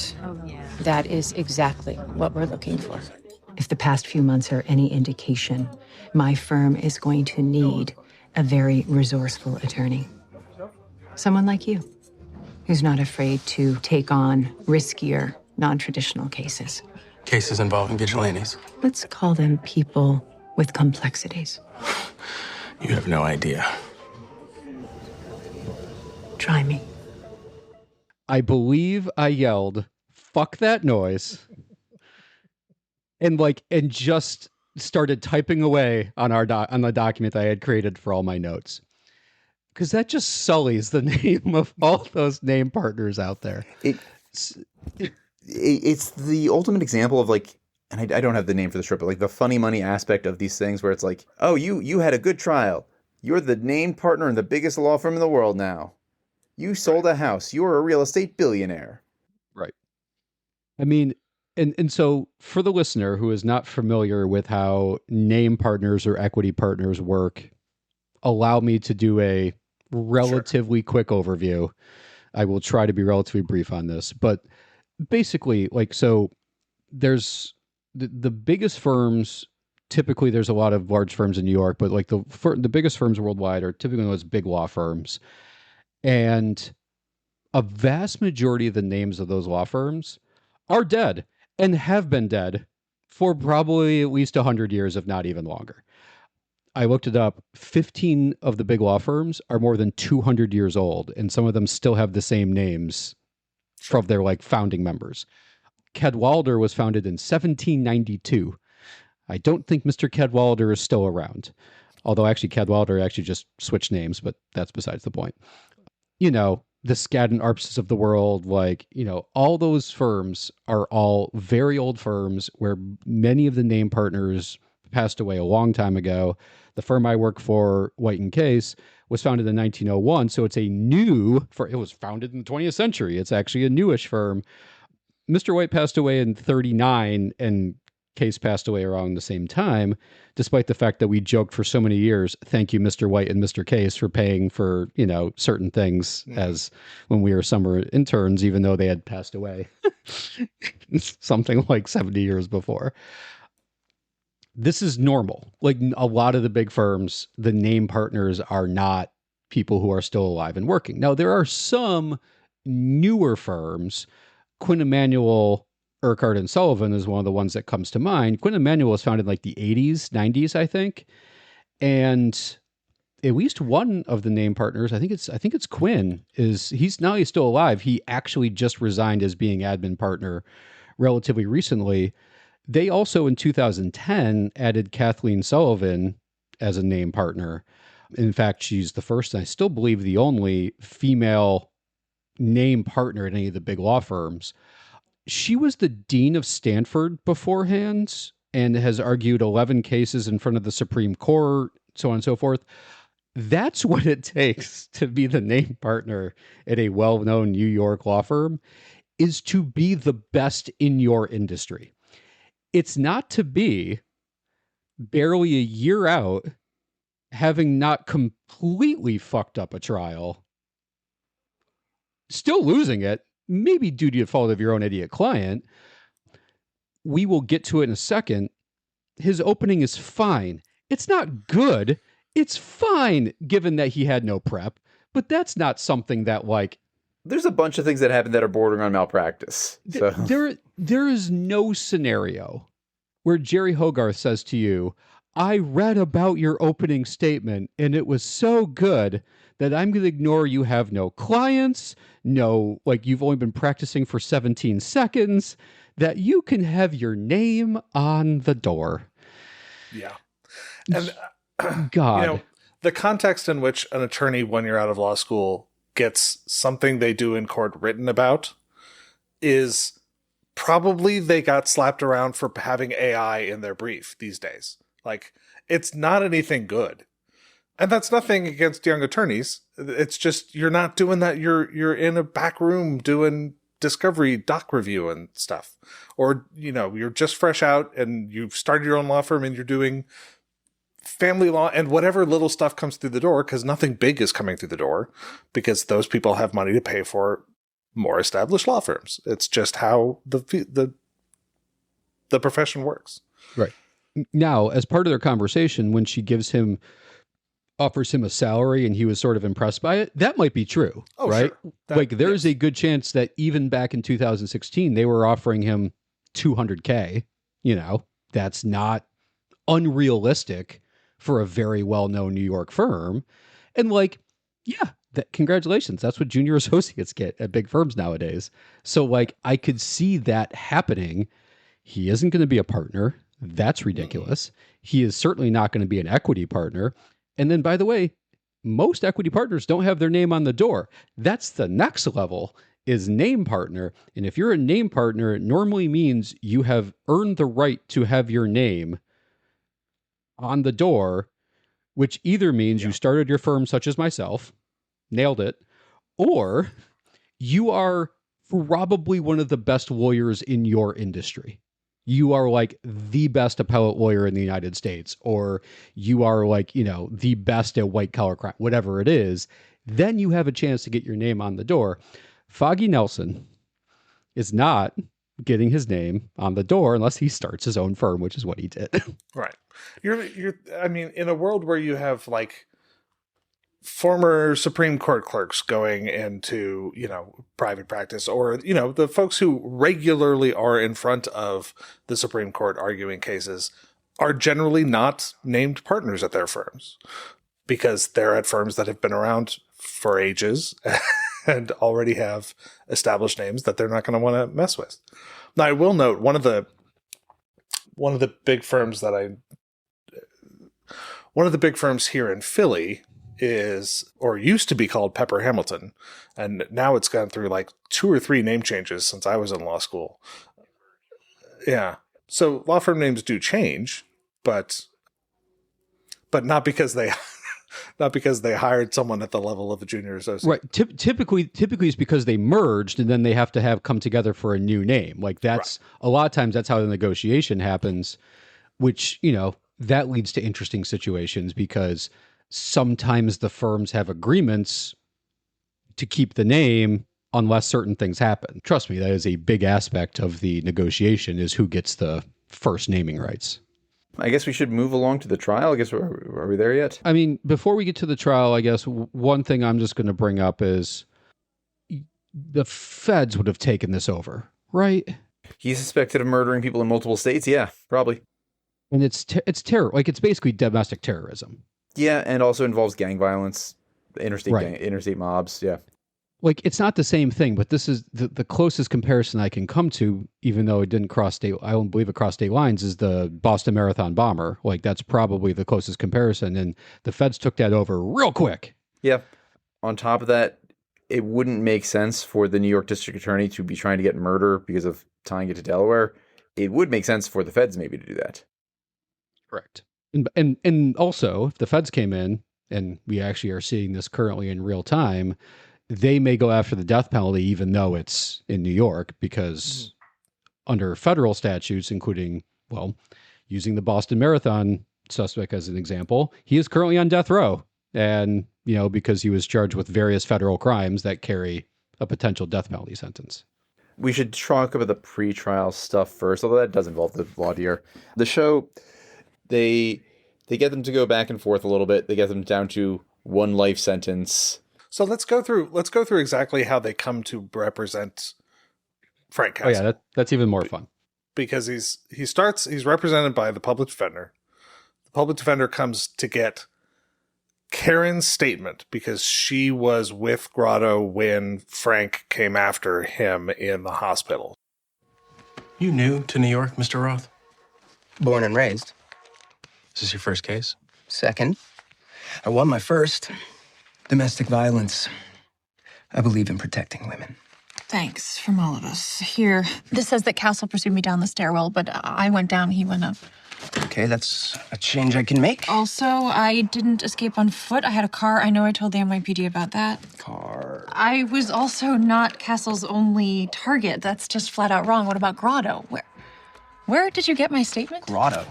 that is exactly what we're looking for. If the past few months are any indication, my firm is going to need a very resourceful attorney. Someone like you, who's not afraid to take on riskier, non-traditional cases. Cases involving vigilantes. Let's call them people with complexities. You have no idea. Try me. I believe I yelled, "Fuck that noise," and just started typing away on on the document I had created for all my notes. Because that just sullies the name of all those name partners out there. It's the ultimate example of and I don't have the name for the strip, but the funny money aspect of these things where it's like, oh, you had a good trial. You're the named partner in the biggest law firm in the world now. You sold a house. You're a real estate billionaire. Right. I mean, and so for the listener who is not familiar with how name partners or equity partners work, allow me to do a relatively quick overview. I will try to be relatively brief on this, but basically, so there's the biggest firms. Typically, there's a lot of large firms in New York, but the biggest firms worldwide are typically those big law firms. And a vast majority of the names of those law firms are dead and have been dead for probably at least 100 years, if not even longer. I looked it up. 15 of the big law firms are more than 200 years old, and some of them still have the same names from their founding members. Cadwalader was founded in 1792. I don't think Mr. Cadwalader is still around. Although actually Cadwalader actually just switched names, but that's besides the point. The Skadden Arpses of the world, all those firms are all very old firms where many of the name partners passed away a long time ago. The firm I work for, White & Case, was founded in 1901. So it's it was founded in the 20th century. It's actually a newish firm. Mr. White passed away in 39 and Case passed away around the same time, despite the fact that we joked for so many years, thank you, Mr. White and Mr. Case, for paying for, certain things as when we were summer interns, even though they had passed away something like 70 years before. This is normal. Like a lot of the big firms, the name partners are not people who are still alive and working. Now, there are some newer firms. Quinn Emanuel, Urquhart and Sullivan is one of the ones that comes to mind. Quinn Emanuel was founded in like the 80s, 90s, I think. And at least one of the name partners, I think it's Quinn, he's still alive. He actually just resigned as being admin partner relatively recently. They also in 2010 added Kathleen Sullivan as a name partner. In fact, she's the first, and I still believe the only female name partner at any of the big law firms. She was the dean of Stanford beforehand and has argued 11 cases in front of the Supreme Court, so on and so forth. That's what it takes to be the name partner at a well-known New York law firm, is to be the best in your industry. It's not to be barely a year out, having not completely fucked up a trial, still losing it, maybe due to the fault of your own idiot client. We will get to it in a second. His opening is fine. It's not good. It's fine, given that he had no prep. But that's not something that, like... There's a bunch of things that happen that are bordering on malpractice. So. There is no scenario where Jerry Hogarth says to you, I read about your opening statement, and it was so good that I'm going to ignore you have no clients, you've only been practicing for 17 seconds, that you can have your name on the door. Yeah. And God. The context in which an attorney, when you're out of law school, gets something they do in court written about is probably they got slapped around for having AI in their brief these days. Like, it's not anything good. And that's nothing against young attorneys. It's just, you're not doing that. You're in a back room doing discovery doc review and stuff. Or, you're just fresh out and you've started your own law firm and you're doing family law and whatever little stuff comes through the door, because nothing big is coming through the door because those people have money to pay for more established law firms. It's just how the profession works. Right. Now, as part of their conversation, when she offers him a salary and he was sort of impressed by it, that might be true, right? Sure. There's a good chance that even back in 2016, they were offering him $200K. That's not unrealistic for a very well-known New York firm. And congratulations. That's what junior associates get at big firms nowadays. So I could see that happening. He isn't going to be a partner. That's ridiculous. He is certainly not going to be an equity partner. And then, by the way, most equity partners don't have their name on the door. That's the next level, is name partner. And if you're a name partner, it normally means you have earned the right to have your name on the door, which either means you started your firm, such as myself, nailed it, or you are probably one of the best lawyers in your industry. You are the best appellate lawyer in the United States, or you are the best at white collar crime, whatever it is, then you have a chance to get your name on the door. Foggy Nelson is not getting his name on the door unless he starts his own firm, which is what he did. Right. In a world where you have former Supreme Court clerks going into, private practice, or, the folks who regularly are in front of the Supreme Court arguing cases are generally not named partners at their firms because they're at firms that have been around for ages and already have established names that they're not going to want to mess with. Now, I will note one of the big firms here in Philly is, or used to be called, Pepper Hamilton, and now it's gone through 2 or 3 name changes since I was in law school. Yeah. So law firm names do change, but not because they not because they hired someone at the level of a junior associate. Right. Typically it's because they merged and then they have to have come together for a new name. Like that's a lot of times that's how the negotiation happens, which, that leads to interesting situations because sometimes the firms have agreements to keep the name unless certain things happen. Trust me, that is a big aspect of the negotiation is who gets the first naming rights. I guess we should move along to the trial. I guess, are we there yet? I mean, before we get to the trial, I guess one thing I'm just going to bring up is the feds would have taken this over, right? He's suspected of murdering people in multiple states. Yeah, probably. And it's terror. Like, it's basically domestic terrorism. Yeah, and also involves gang violence, interstate mobs. Yeah. Like, it's not the same thing, but this is the closest comparison I can come to, even though it didn't I don't believe it crossed state lines, is the Boston Marathon bomber. Like, that's probably the closest comparison. And the feds took that over real quick. Yeah. On top of that, it wouldn't make sense for the New York District Attorney to be trying to get murder because of tying it to Delaware. It would make sense for the feds maybe to do that. Correct. And also, if the feds came in, and we actually are seeing this currently in real time, they may go after the death penalty even though it's in New York because under federal statutes, including, using the Boston Marathon suspect as an example, he is currently on death row. And, because he was charged with various federal crimes that carry a potential death penalty sentence. We should talk about the pre-trial stuff first, although that does involve the voir dire. The show, they get them to go back and forth a little bit. They get them down to one life sentence. So let's go through exactly how they come to represent Frank Castle. Oh yeah, that's even more fun. Because he's represented by the public defender. The public defender comes to get Karen's statement because she was with Grotto when Frank came after him in the hospital. You new to New York, Mr. Roth? Born and raised. Is this your first case? Second. I won my first. Domestic violence. I believe in protecting women. Thanks from all of us. Here, this says that Castle pursued me down the stairwell, but I went down, he went up. Okay, that's a change I can make. Also, I didn't escape on foot. I had a car. I know I told the NYPD about that. Car. I was also not Castle's only target. That's just flat out wrong. What about Grotto? Where did you get my statement? Grotto.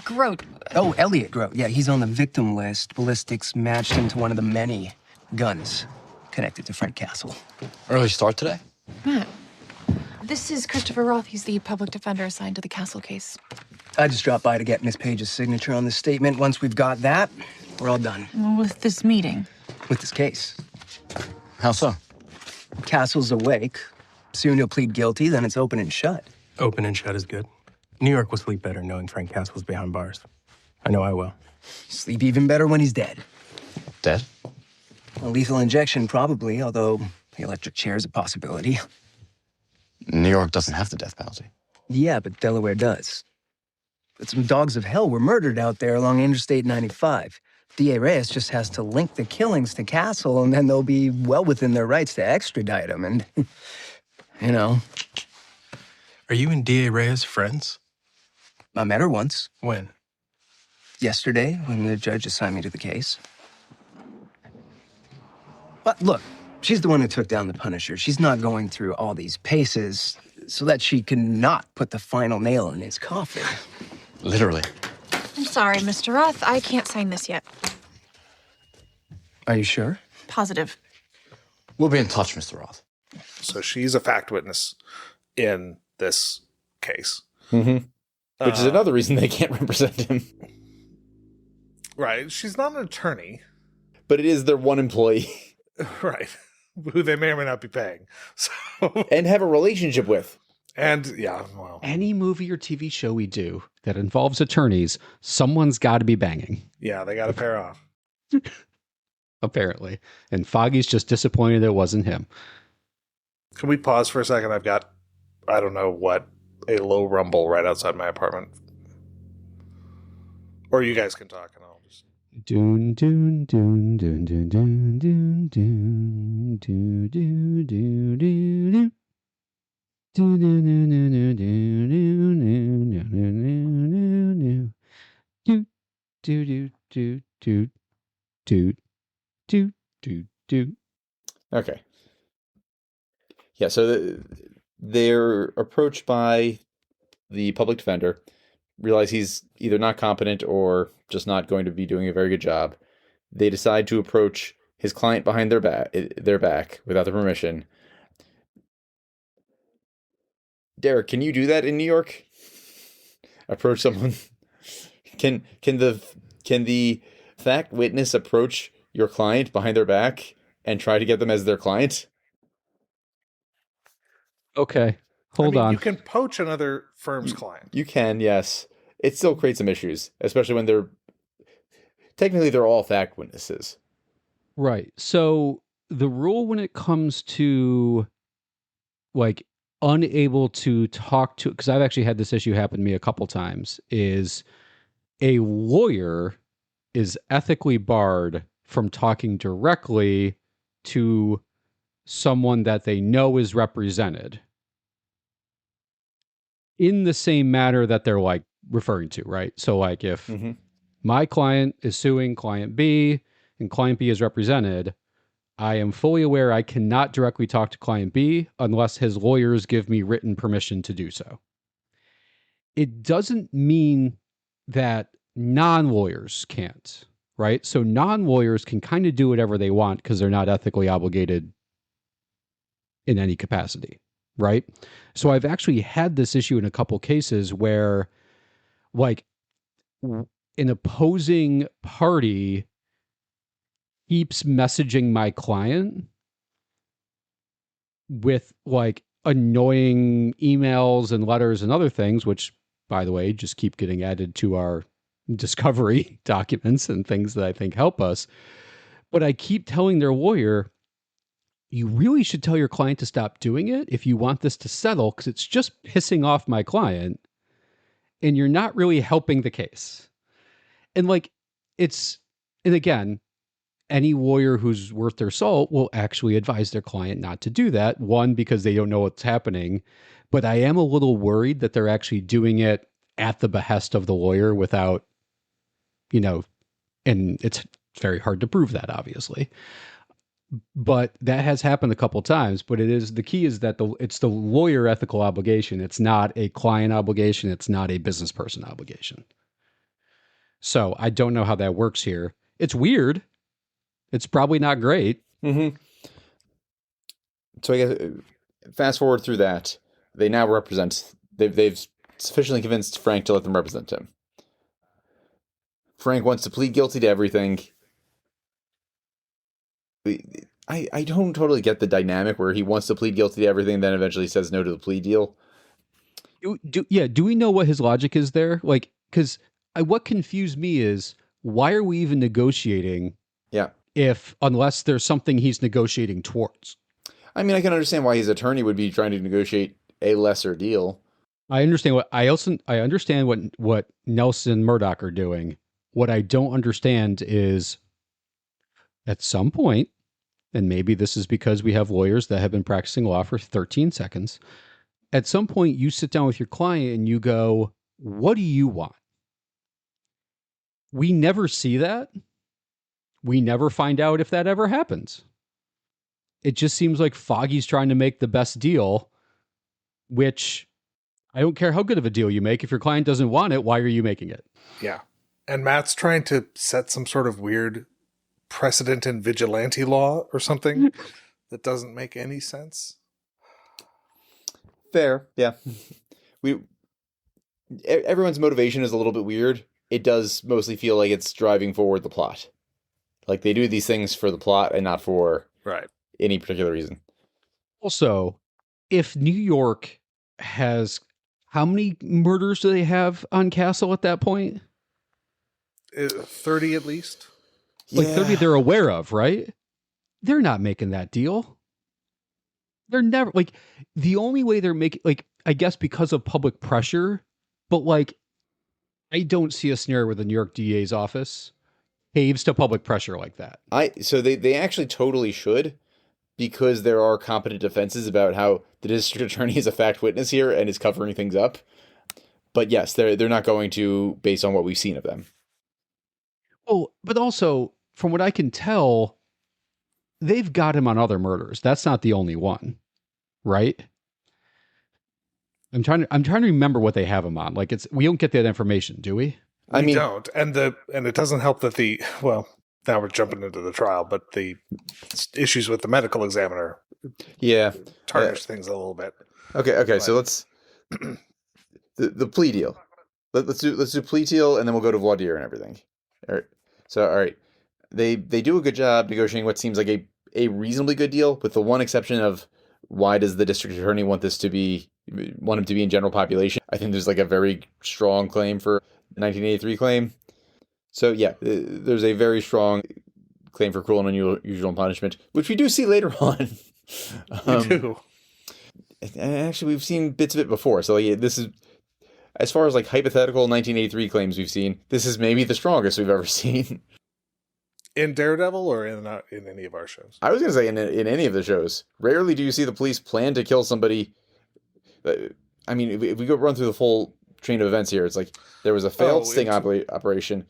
Grote. Oh, Elliot Grote. Yeah, he's on the victim list. Ballistics matched him to one of the many guns connected to Frank Castle. Early start today? Matt, this is Christopher Roth. He's the public defender assigned to the Castle case. I just dropped by to get Miss Page's signature on the statement. Once we've got that, we're all done. With this meeting? With this case. How so? Castle's awake. Soon he'll plead guilty, then it's open and shut. Open and shut is good. New York will sleep better knowing Frank Castle's behind bars. I know I will. Sleep even better when he's dead. Dead? A lethal injection, probably, although the electric chair is a possibility. New York doesn't have the death penalty. Yeah, but Delaware does. But some dogs of hell were murdered out there along Interstate 95. D.A. Reyes just has to link the killings to Castle, and then they'll be well within their rights to extradite him, and, Are you and D.A. Reyes friends? I met her once. When? Yesterday, when the judge assigned me to the case. But look, she's the one who took down the Punisher. She's not going through all these paces so that she can not put the final nail in his coffin. Literally. I'm sorry, Mr. Roth. I can't sign this yet. Are you sure? Positive. We'll be in touch, Mr. Roth. So she's a fact witness in this case. Mm-hmm. Which is another reason they can't represent him. Right. She's not an attorney. But it is their one employee. Right. Who they may or may not be paying. So and have a relationship with. And, yeah, well. Any movie or TV show we do that involves attorneys, someone's got to be banging. Yeah, they got to pair off. Apparently. And Foggy's just disappointed it wasn't him. Can we pause for a second? I've got, I don't know what, a low rumble right outside my apartment. Or you guys can talk and I'll just... Doon, doon, doon, doon, doon, doon, doon, doon, doon, doon, doon, doon. Doot, doot, doot, doot. Okay. Yeah, so they're approached by the public defender, realize he's either not competent or just not going to be doing a very good job. They decide to approach his client behind their back without their permission. Derrick, can you do that in New York? Approach someone. Can the fact witness approach your client behind their back and try to get them as their client? Okay, hold on. You can poach another firm's client. You can, yes. It still creates some issues, especially when they're all fact witnesses. Right. So the rule when it comes to like unable to talk to, because I've actually had this issue happen to me a couple times, is a lawyer is ethically barred from talking directly to someone that they know is represented in the same manner that they're like referring to, right? So like if my client is suing client B and client B is represented, I am fully aware I cannot directly talk to client B unless his lawyers give me written permission to do so. It doesn't mean that non-lawyers can't, right? So non-lawyers can kind of do whatever they want because they're not ethically obligated in any capacity, right? So I've actually had this issue in a couple cases where like an opposing party keeps messaging my client with like annoying emails and letters and other things, which, by the way, just keep getting added to our discovery documents and things that I think help us. But I keep telling their lawyer, you really should tell your client to stop doing it if you want this to settle, because it's just pissing off my client and you're not really helping the case. And like, and again, any lawyer who's worth their salt will actually advise their client not to do that. One, because they don't know what's happening. But I am a little worried that they're actually doing it at the behest of the lawyer without, and it's very hard to prove that, obviously. But that has happened a couple times. But the key is that it's the lawyer ethical obligation. It's not a client obligation. It's not a business person obligation. So I don't know how that works here. It's weird. It's probably not great. Mm-hmm. So I guess fast forward through that, they now represent. They've sufficiently convinced Frank to let them represent him. Frank wants to plead guilty to everything. I don't totally get the dynamic where he wants to plead guilty to everything, then eventually says no to the plea deal. Do we know what his logic is there? Like, because what confused me is, why are we even negotiating? Yeah. Unless there's something he's negotiating towards. I mean, I can understand why his attorney would be trying to negotiate a lesser deal. I understand what Nelson Murdock are doing. What I don't understand is, at some point, and maybe this is because we have lawyers that have been practicing law for 13 seconds, at some point you sit down with your client and you go, what do you want? We never see that. We never find out if that ever happens. It just seems like Foggy's trying to make the best deal, which I don't care how good of a deal you make. If your client doesn't want it, why are you making it? Yeah. And Matt's trying to set some sort of weird precedent in vigilante law or something that doesn't make any sense. Fair. Yeah. Everyone's motivation is a little bit weird. It does mostly feel like it's driving forward the plot. Like they do these things for the plot and not for any particular reason. Also, if New York has, how many murders do they have on Castle at that point? 30 at least. Like 30 they're aware of, right? They're not making that deal. They're never, like, the only way they're making, like, I guess because of public pressure, but like, I don't see a scenario where the New York DA's office caves to public pressure like that. So they actually totally should, because there are competent defenses about how the district attorney is a fact witness here and is covering things up. But yes, they're not going to based on what we've seen of them. Oh, but also, from what I can tell, they've got him on other murders. That's not the only one, right? I'm trying to remember what they have him on. Like, we don't get that information, do we? We don't, and it doesn't help that now we're jumping into the trial, but the issues with the medical examiner, tarnish things a little bit. Okay. So let's the plea deal. Let's do plea deal, and then we'll go to voir dire and everything. All right. So they do a good job negotiating what seems like a reasonably good deal, with the one exception of why does the district attorney want him to be in general population? I think there's like a very strong claim for 1983 claim. So yeah, there's a very strong claim for cruel and unusual punishment, which we do see later on. We do. And actually, we've seen bits of it before. So like, this is, as far as like hypothetical 1983 claims we've seen, this is maybe the strongest we've ever seen. In Daredevil or in any of our shows? I was going to say in any of the shows. Rarely do you see the police plan to kill somebody. I mean, if we go run through the full train of events here, it's like there was a failed sting operation,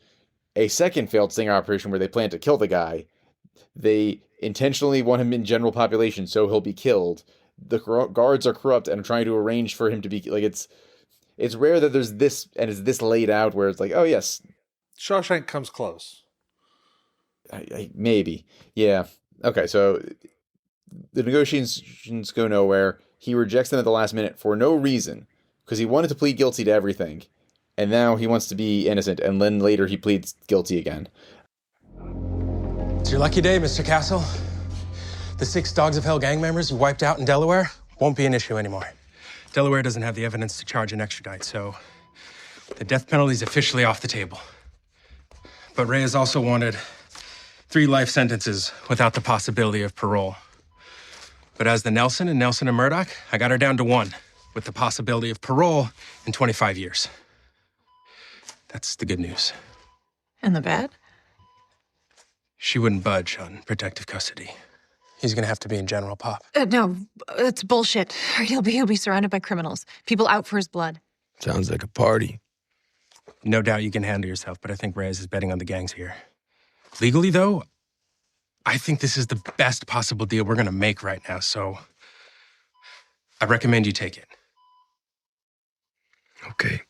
a second failed sting operation where they plan to kill the guy. They intentionally want him in general population so he'll be killed. The guards are corrupt and are trying to arrange for him to be like, it's rare that there's this and it's this laid out where it's like, oh yes, Shawshank comes close. Maybe. Yeah. Okay, so the negotiations go nowhere. He rejects them at the last minute for no reason, because he wanted to plead guilty to everything, and now he wants to be innocent, and then later he pleads guilty again. It's your lucky day, Mr. Castle. The 6 Dogs of Hell gang members you wiped out in Delaware won't be an issue anymore. Delaware doesn't have the evidence to charge and extradite, so the death penalty is officially off the table. But Reyes also wanted 3 life sentences without the possibility of parole. But as the Nelson and Murdock, I got her down to 1 with the possibility of parole in 25 years. That's the good news. And the bad? She wouldn't budge on protective custody. He's gonna have to be in general pop. No, it's bullshit. He'll be surrounded by criminals. People out for his blood. Sounds like a party. No doubt you can handle yourself, but I think Reyes is betting on the gangs here. Legally, though, I think this is the best possible deal we're gonna make right now, so I recommend you take it. Okay.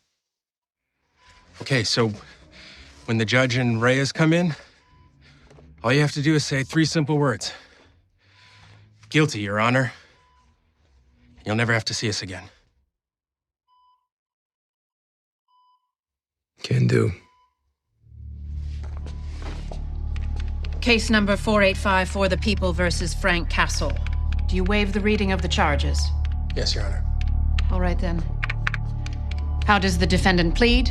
Okay, so when the judge and Reyes come in, all you have to do is say 3 simple words. Guilty, Your Honor. You'll never have to see us again. Can do. Case number 485 for the People versus Frank Castle. Do you waive the reading of the charges? Yes, Your Honor. All right, then. How does the defendant plead?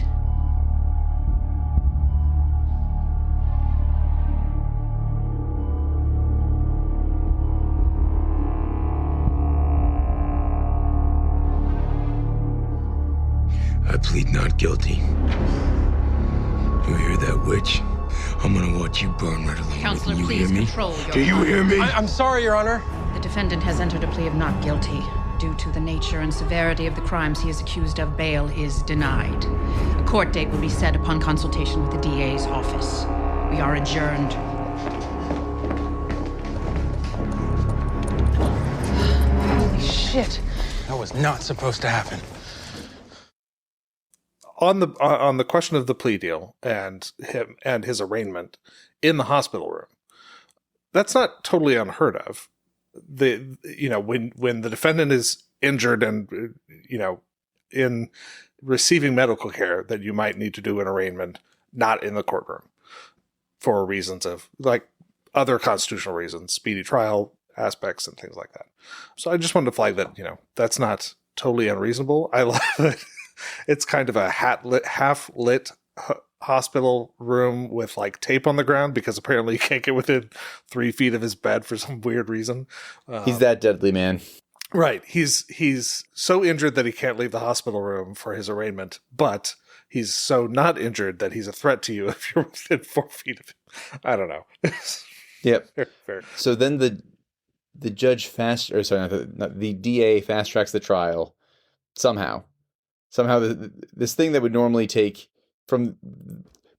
I plead not guilty. You hear that, witch? I'm gonna watch you burn right along Counselor, with you. please Hear me? control your Do you hear me? I'm sorry, Your Honor. The defendant has entered a plea of not guilty. Due to the nature and severity of the crimes he is accused of, bail is denied. A court date will be set upon consultation with the DA's office. We are adjourned. Holy shit. That was not supposed to happen. On the question of the plea deal and him and his arraignment in the hospital room, that's not totally unheard of. When the defendant is injured and in receiving medical care, that you might need to do an arraignment not in the courtroom for reasons of like other constitutional reasons, speedy trial aspects and things like that. So I just wanted to flag that that's not totally unreasonable. I love it. It's kind of a half lit hospital room with like tape on the ground because apparently you can't get within 3 feet of his bed for some weird reason. He's that deadly, man. Right. He's so injured that he can't leave the hospital room for his arraignment, but he's so not injured that he's a threat to you if you're within 4 feet of him. I don't know. Yep. Fair. So then the judge the DA fast tracks the trial somehow. This thing that would normally take from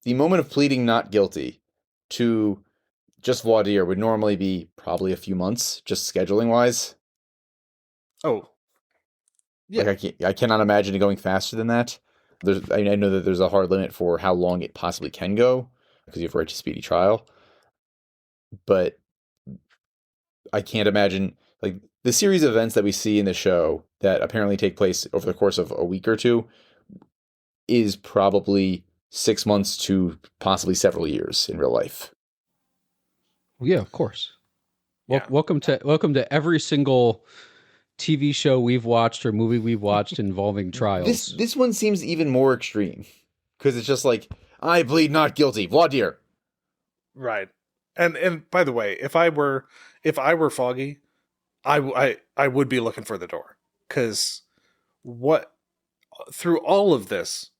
the moment of pleading not guilty to just voir dire would normally be probably a few months, just scheduling wise. Oh, yeah. Like I cannot imagine it going faster than that. I know that there's a hard limit for how long it possibly can go because you have right to speedy trial. But I can't imagine, like, the series of events that we see in the show that apparently take place over the course of a week or two is probably 6 months to possibly several years in real life. Yeah, of course. Yeah. Welcome to every single TV show we've watched or movie we've watched involving trials. This one seems even more extreme because it's just like, I plead not guilty, voir dire. Right. And by the way, if I were Foggy, I would be looking for the door, because through all of this,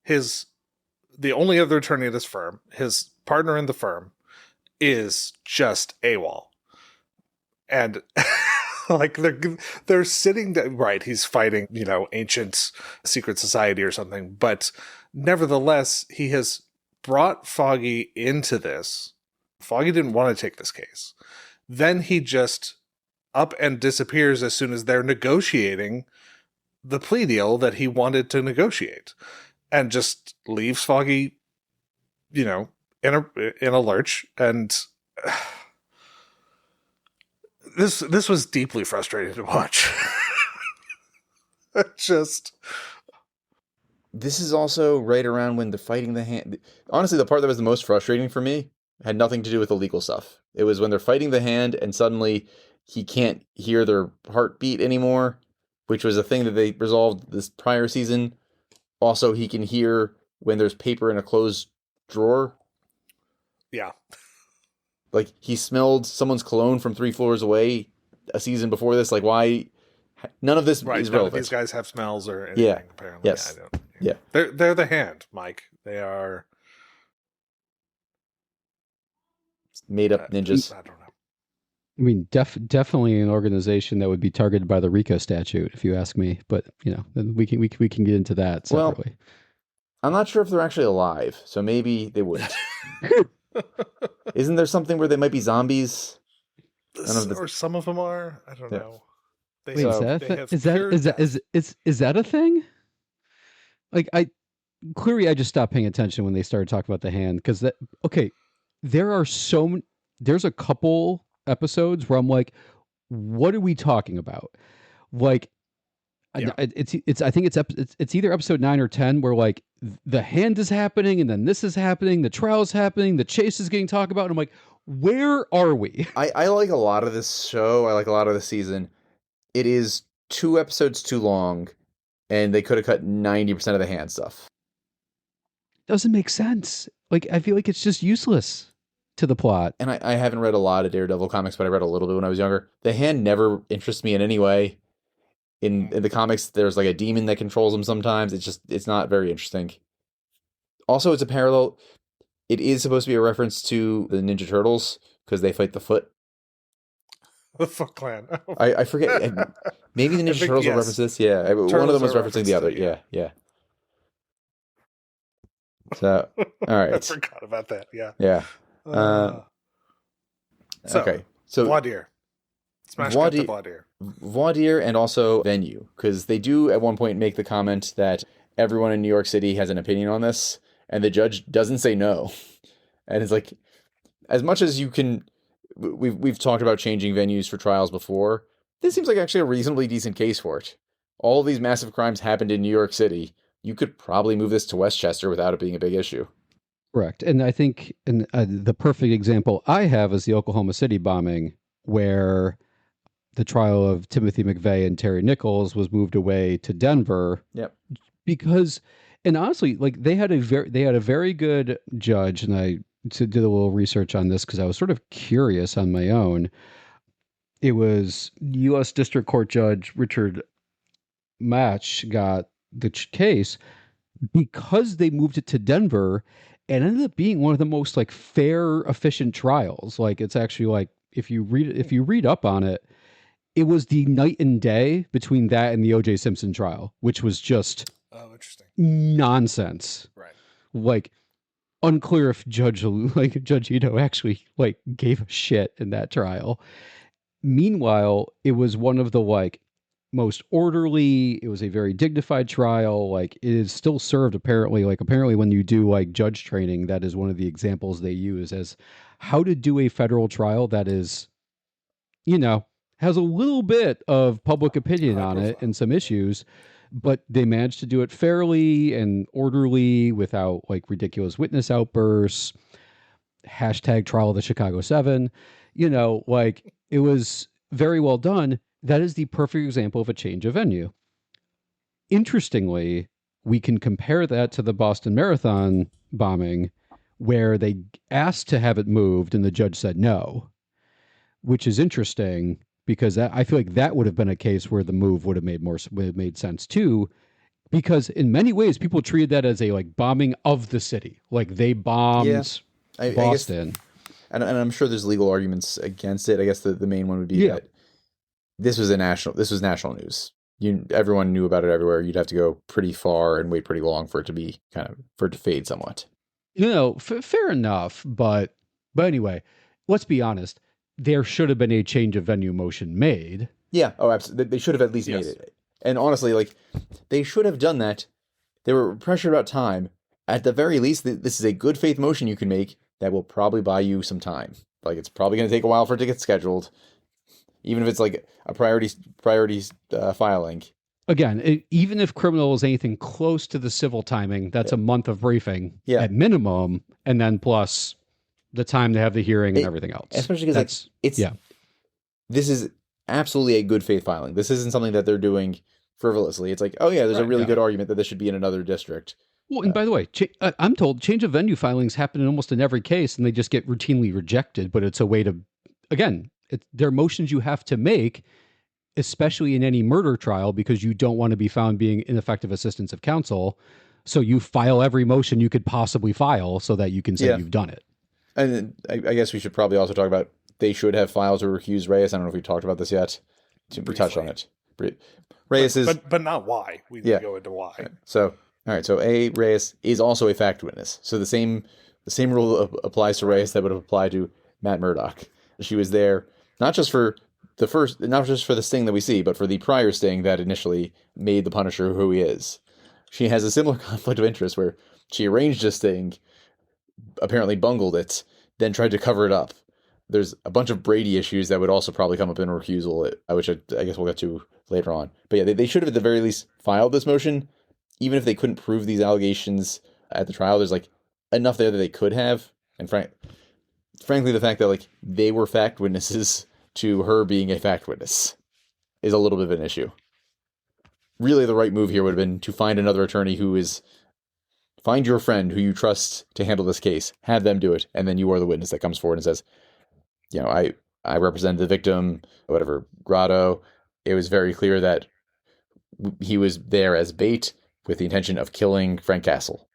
the only other attorney at his firm, his partner in the firm, is just AWOL. And like they're sitting right, he's fighting, ancient secret society or something, but nevertheless, he has brought Foggy into this. Foggy didn't want to take this case. Then he just up and disappears as soon as they're negotiating the plea deal that he wanted to negotiate, and just leaves Foggy, in a lurch. And this was deeply frustrating to watch. This is also right around when they're fighting the hand. Honestly, the part that was the most frustrating for me had nothing to do with the legal stuff. It was when they're fighting the hand and suddenly he can't hear their heartbeat anymore, which was a thing that they resolved this prior season. Also, he can hear when there's paper in a closed drawer. Yeah. Like, he smelled someone's cologne from 3 floors away a season before this. Like, why? None of this is relevant. None of these guys have smells or anything, yeah. apparently. Yes. Yeah. They're the hand, Mike. They are made up ninjas. I don't know. I mean, definitely an organization that would be targeted by the RICO statute, if you ask me. But then we can get into that separately. Well, I'm not sure if they're actually alive, so maybe they wouldn't. Isn't there something where they might be zombies? Or some of them are. I don't know. Wait, is that a thing? Like, I just stopped paying attention when they started talking about the hand, because there's a couple episodes where I'm like, what are we talking about? Like, yeah. I think it's either episode 9 or 10 where like the hand is happening and then this is happening, the trial is happening, the chase is getting talked about, and I'm like, where are we? I like a lot of this show. I like a lot of the season. It is 2 episodes too long, and they could have cut 90% of the hand stuff. Doesn't make sense. Like, I feel like it's just useless to the plot. And I haven't read a lot of Daredevil comics, but I read a little bit when I was younger. The hand never interests me in any way. In the comics, there's like a demon that controls him sometimes. It's not very interesting. Also, it's a parallel. It is supposed to be a reference to the Ninja Turtles because they fight the Foot. The Foot Clan. I forget. Maybe the Ninja Turtles will reference this. Yeah. Turtles, one of them was referencing the other. Yeah. So, all right. I forgot about that. Yeah. Yeah. Okay. So, voir dire. Smash cut to voir dire. Voir dire and also venue, because they do at one point make the comment that everyone in New York City has an opinion on this, and the judge doesn't say no. And it's like, as much as you can, we've talked about changing venues for trials before. This seems like actually a reasonably decent case for it. All of these massive crimes happened in New York City. You could probably move this to Westchester without it being a big issue. Correct. And I think the perfect example I have is the Oklahoma City bombing, where the trial of Timothy McVeigh and Terry Nichols was moved away to Denver. Yep. Because, and honestly, like they had a very good judge, and I did a little research on this because I was sort of curious on my own. It was U.S. District Court Judge Richard Match got the case because they moved it to Denver, and ended up being one of the most like fair, efficient trials. Like, it's actually like, if you read up on it, it was the night and day between that and the O.J. Simpson trial, which was just interesting nonsense. Right. Like, Unclear if Judge Ito actually like gave a shit in that trial. Meanwhile, it was one of the like most orderly. It was a very dignified trial. Like it is still served apparently. Like apparently, when you do like judge training, that is one of the examples they use as how to do a federal trial that is, has a little bit of public opinion on it and some issues, but they managed to do it fairly and orderly without like ridiculous witness outbursts. Hashtag trial of the Chicago 7. Like it was very well done. That is the perfect example of a change of venue. Interestingly, we can compare that to the Boston Marathon bombing, where they asked to have it moved and the judge said no, which is interesting because I feel like that would have been a case where the move would have made sense too, because in many ways people treated that as a like bombing of the city, like they bombed Boston. I guess, and I'm sure there's legal arguments against it. I guess the main one would be that this was national news. Everyone knew about it everywhere. You'd have to go pretty far and wait pretty long for it to fade somewhat. Fair enough, but anyway, let's be honest. There should have been a change of venue motion made. Yeah. Oh, absolutely. They should have at least made it. And honestly, like they should have done that. They were pressured about time. At the very least, this is a good faith motion you can make that will probably buy you some time. Like it's probably going to take a while for it to get scheduled, even if it's like a priority filing. Again, even if criminal is anything close to the civil timing, that's a month of briefing at minimum, and then plus the time to have the hearing and everything else. Especially because this is absolutely a good faith filing. This isn't something that they're doing frivolously. It's like, oh yeah, there's a really good argument that this should be in another district. Well, and by the way, I'm told change of venue filings happen in almost in every case, and they just get routinely rejected. But it's a way to, again, they're motions you have to make, especially in any murder trial, because you don't want to be found being ineffective assistance of counsel. So you file every motion you could possibly file so that you can say you've done it. And I guess we should probably also talk about they should have filed to recuse Reyes. I don't know if we talked about this yet. We touched on it. Reyes is... But not why. We need to go into why. So, all right. So Reyes is also a fact witness. So the same rule applies to Reyes that would have applied to Matt Murdock. She was there not just for the sting that we see, but for the prior sting that initially made the Punisher who he is. She has a similar conflict of interest where she arranged a sting, apparently bungled it, then tried to cover it up. There's a bunch of Brady issues that would also probably come up in a recusal, which I guess we'll get to later on. But yeah, they should have at the very least filed this motion, even if they couldn't prove these allegations at the trial. There's like enough there that they could have, and frankly, the fact that like they were fact witnesses to her being a fact witness is a little bit of an issue. Really, the right move here would have been to find another attorney find your friend who you trust to handle this case, have them do it, and then you are the witness that comes forward and says, I represented the victim, whatever, Grotto. It was very clear that he was there as bait with the intention of killing Frank Castle.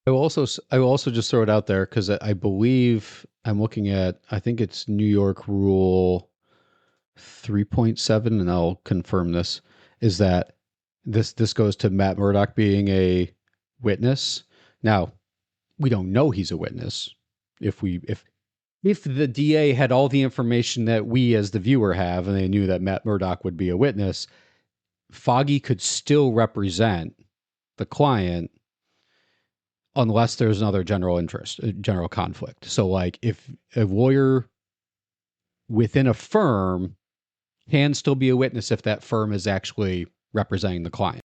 I will also just throw it out there because I believe I'm looking at, I think it's New York Rule 3.7, and I'll confirm this, is that this goes to Matt Murdock being a witness. Now, we don't know he's a witness. If the DA had all the information that we as the viewer have, and they knew that Matt Murdock would be a witness, Foggy could still represent the client unless there's another general conflict. So like if a lawyer within a firm can still be a witness if that firm is actually representing the client.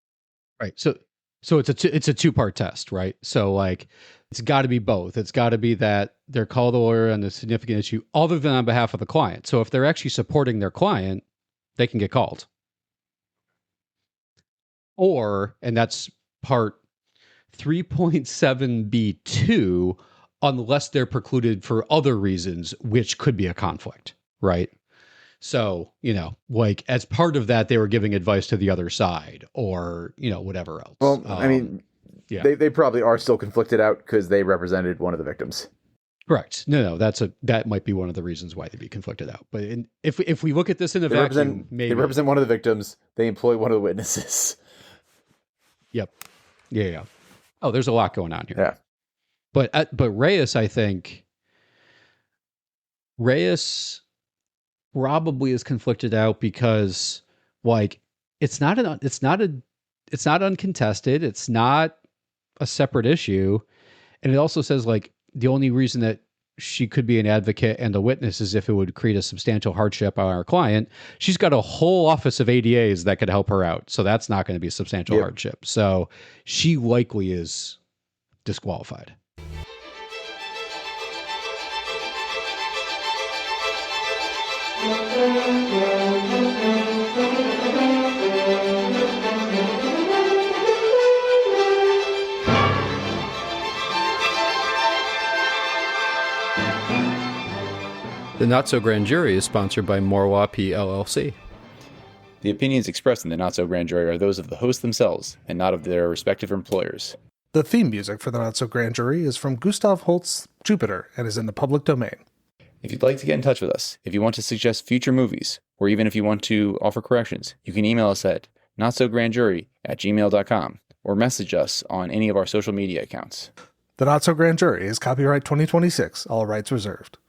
Right. So it's a two-part test, right? So like it's got to be both. It's got to be that they're called a lawyer on a significant issue other than on behalf of the client. So if they're actually supporting their client, they can get called. And that's part 3.7b2, unless they're precluded for other reasons, which could be a conflict, right? So, like as part of that, they were giving advice to the other side or, whatever else. Well, they probably are still conflicted out because they represented one of the victims. Correct. No, that might be one of the reasons why they'd be conflicted out. But if we look at this in a vacuum, maybe they represent one of the victims. They employ one of the witnesses. Yep. Yeah. Oh, there's a lot going on here. Yeah. But Reyes, I think Reyes probably is conflicted out because like it's not uncontested. It's not a separate issue. And it also says like the only reason that she could be an advocate and a witness is if it would create a substantial hardship on our client. She's got a whole office of ADAs that could help her out. So that's not going to be a substantial hardship. So she likely is disqualified. The Not So Grand Jury is sponsored by Morwa P. LLC. The opinions expressed in the Not So Grand Jury are those of the hosts themselves and not of their respective employers. The theme music for the Not So Grand Jury is from Gustav Holst's Jupiter and is in the public domain. If you'd like to get in touch with us, if you want to suggest future movies, or even if you want to offer corrections, you can email us at notsograndjury@gmail.com or message us on any of our social media accounts. The Not So Grand Jury is copyright 2026, all rights reserved.